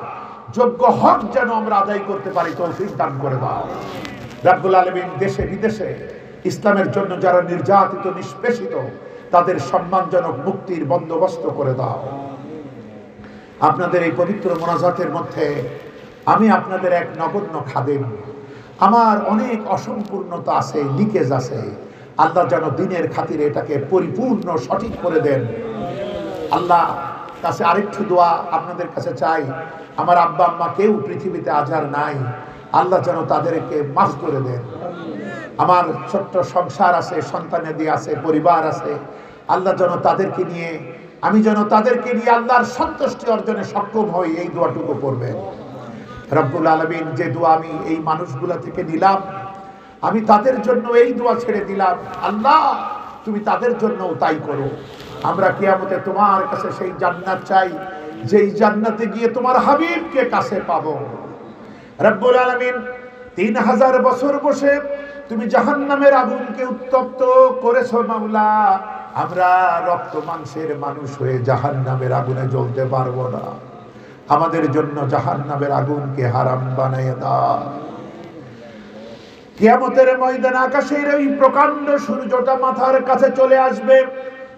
যোগ্য হক যেন আমরা আদায় করতে পারি, তৌফিক দান করে দাও রব্বুল আলামিন। দেশে বিদেশে ইসলামের জন্য যারা নির্যাতিত নিষ্পেষিত, তাদের সম্মানজনক মুক্তির বন্দোবস্ত করে দাও। আপনাদের এই পবিত্র মোনাজাতের মধ্যে আমি আপনাদের এক নগণ্য খাদেম, আমার অনেক অসম্পূর্ণতা আছে, লিকেজ আছে। আল্লাহ যেন দিনের খাতিরে এটাকে পরিপূর্ণ সঠিক করে দেন আল্লাহ। কাছে আরেকটু দোয়া আপনাদের কাছে চাই, আমার আব্বা আম্মা কেউ পৃথিবীতে আজ আর নাই, আল্লাহ যেন তাদেরকে মাফ করে দেন। আমার ছোট্ট সংসার আছে, সন্তানাদি আছে, পরিবার আছে, আল্লাহ যেন তাদেরকে নিয়ে, আমি যেন তাদেরকে নিয়ে আল্লাহর সন্তুষ্টি অর্জনে সক্ষম হই, এই দোয়াটুকু করবেন রব্বুল আলামিন। যে দোয়া আমি এই মানুষগুলা থেকে নিলাম, আমি তাদের জন্য এই দোয়া ছেড়ে দিলাম আল্লাহ, তুমি তাদের জন্যও তাই করো। আমরা কিয়ামতে তোমার কাছে সেই জান্নাত চাই, যেই জান্নাতে গিয়ে তোমার হাবিবকে কাছে পাবো রব্বুল আলামিন। 3000 বছর বসে তুমি জাহান্নামের আগুনকে উত্তপ্ত করেছো মাওলা। আমরা রক্ত মাংসের মানুষ হয়ে জাহান্নামের আগুনে জ্বলতে পারবো না, আমাদের জন্য জাহান্নামের আগুনকে হারাম বানাইয়া দাও। কিয়ামতের ময়দানে আকাশের ওই প্রকাণ্ড সূর্যটা মাথার কাছে চলে আসবে,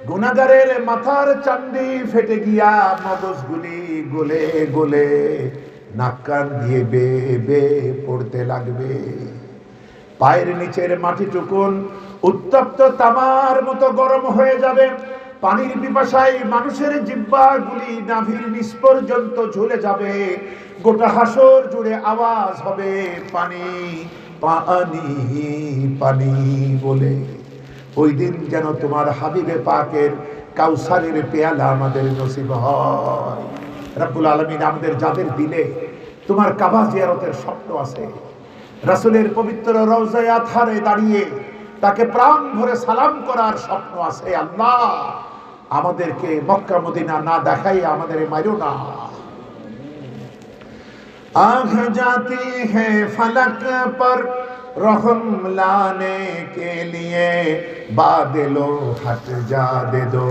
গুনাহগারের মাথার চান্দি ফেটে গিয়া মগজগুলি গলে গলে নাক কান দিয়ে বেয়ে বেয়ে পড়তে লাগবে। পায়ের নিচের মাটিটুকুন উত্তপ্ত তামার মতো গরম হয়ে যাবে। পানির পিপাসায় মানুষের জিহ্বাগুলি নাভির নিচ পর্যন্ত ঝুলে যাবে। গোটা হাসর জুড়ে আওয়াজ হবে পানি পানি পানি বলে। ওই দিন যেন তোমার হাবিবে পাকের কাউসারের পেয়ালা আমাদের নসিব হয়। রব্বুল আলামিন আমাদের যাদের দিলে তোমার কাবা জিয়ারতের স্বপ্ন আছে, রাসূলের পবিত্র রওজায়ে আতহারে দাঁড়িয়ে তাকে প্রাণ ভরে সালাম করার স্বপ্ন আছে, আল্লাহ আমাদেরকে মক্কা মদিনা না দেখাই আমাদের মাইরো না। आँख जाती है फलक पर रहम लाने के लिए, बादलों हट जा दे दो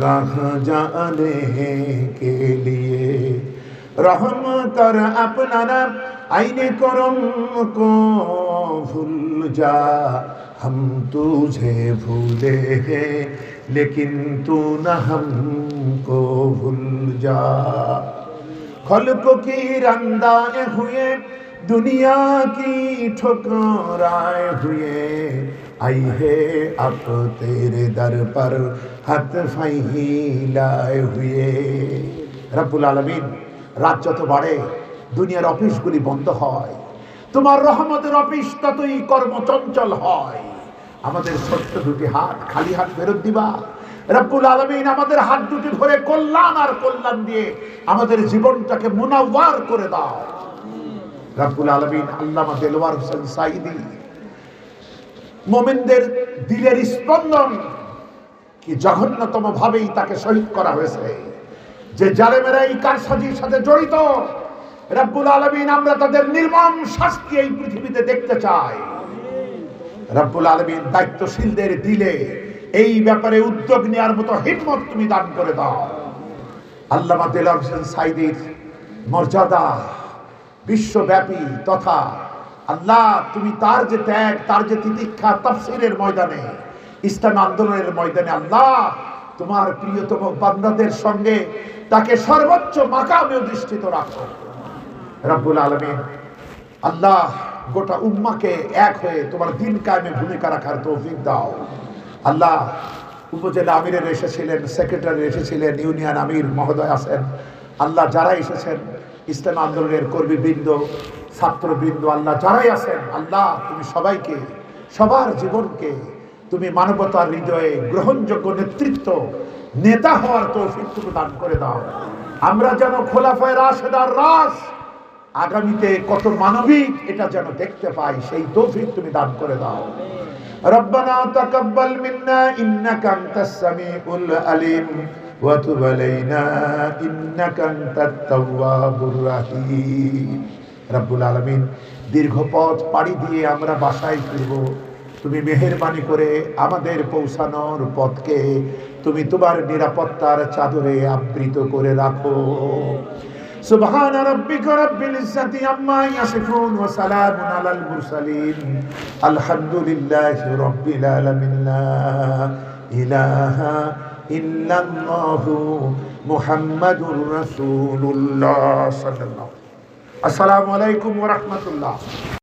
राह जाने के लिए, रहम कर अपना रब आईने करम को भूल जा, हम तुझे भूले हैं लेकिन तू न हमको भूल जा। खल्क की रंदाए हुए दुनिया की ठुकराए हुए, आई है अब तेरे दर पर हाथ फैलाए हुए। रब्बुल आलमीन, রাত যত বাড়ে দুনিয়ার অফিসগুলি বন্ধ হয়, তোমার রহমতের অফিস ততই কর্মচঞ্চল হয়। আমাদের ছোট্ট দুটি হাত খালি হাত ফেরত দিবা। রব্বুল আলামিন, আমাদের হাত দুটি ভরে কল্যাণ আর কল্যাণ দিয়ে আমাদের জীবনটাকে মুনাওয়ার করে দাও। রব্বুল আলামিন, আল্লামা দেলওয়ার হোসেন সাঈদী, মুমিনদের দিলের স্পন্দন, কি জঘন্যতম ভাবেই তাকে শহীদ করা হয়েছে। যে জালেমেরা এই কারসাজির সাথে জড়িত, রব্বুল আলামিন, আমরা তাদের নির্মম শাস্তি এই পৃথিবীতে দেখতে চাই। রব্বুল আলামিন, দায়িত্বশীলদের দিলে এই ব্যাপারে উদ্যোগ নেওয়ার মতো হিম্মত তুমি দান করে দাও। আল্লামা দেলওয়ার হোসেন সাঈদীর মর্যাদা বিশ্বব্যাপী, তথা আল্লাহ তুমি তার যে ত্যাগ, তার যে তিতিক্ষা তাফসীরের ময়দানে, ইসলাম আন্দোলনের ময়দানে, আল্লাহ তোমার প্রিয়তম বান্দাদের সঙ্গে তাকে সর্বোচ্চ মাকামে অধিষ্ঠিত রাখো। রব্বুল আলামিন, আল্লাহ গোটা উম্মাকে এক হয়ে তোমার দ্বীন কায়েমে ভূমিকা রাখার তৌফিক দাও। আল্লাহ, উপজেলা আমিরের এসেছিলেন, সেক্রেটারি এসেছিলেন, ইউনিয়ন আমির মহোদয় আছেন, আল্লাহ যারা এসেছেন, ইসলাম আন্দোলনের কর্মীবৃন্দ, ছাত্রবৃন্দ, আল্লাহ যারাই আছেন, আল্লাহ তুমি সবাইকে, সবার জীবনকে তুমি মানবতার হৃদয়ে গ্রহণযোগ্য নেতৃত্ব, নেতা হওয়ার তৌফিক তুমি দান করে দাও। আমরা যেন খোলাফায়ে রাশেদার রাস আগামীতে কত মানবিক এটা যেন দেখতে পাই, সেই তৌফিক তুমি দান করে দাও। ربنا تقبل منا إنك أنت السميع العليم وتب علينا إنك أنت التواب الرحيم। রব্বুল আলামিন, দীর্ঘ পথ পাড়ি দিয়ে আমরা বাসায় ফিরব, তুমি মেহেরবানি করে আমাদের পৌঁছানোর পথকে তুমি তোমার নিরাপত্তার চাদরে আবৃত করে রাখো। سبحان ربك رب العزة عما يصفون وسلام على المرسلين الحمد لله رب العالمين لا إله إلا الله محمد رسول الله صلى الله عليه وسلم। السلام عليكم ورحمة الله।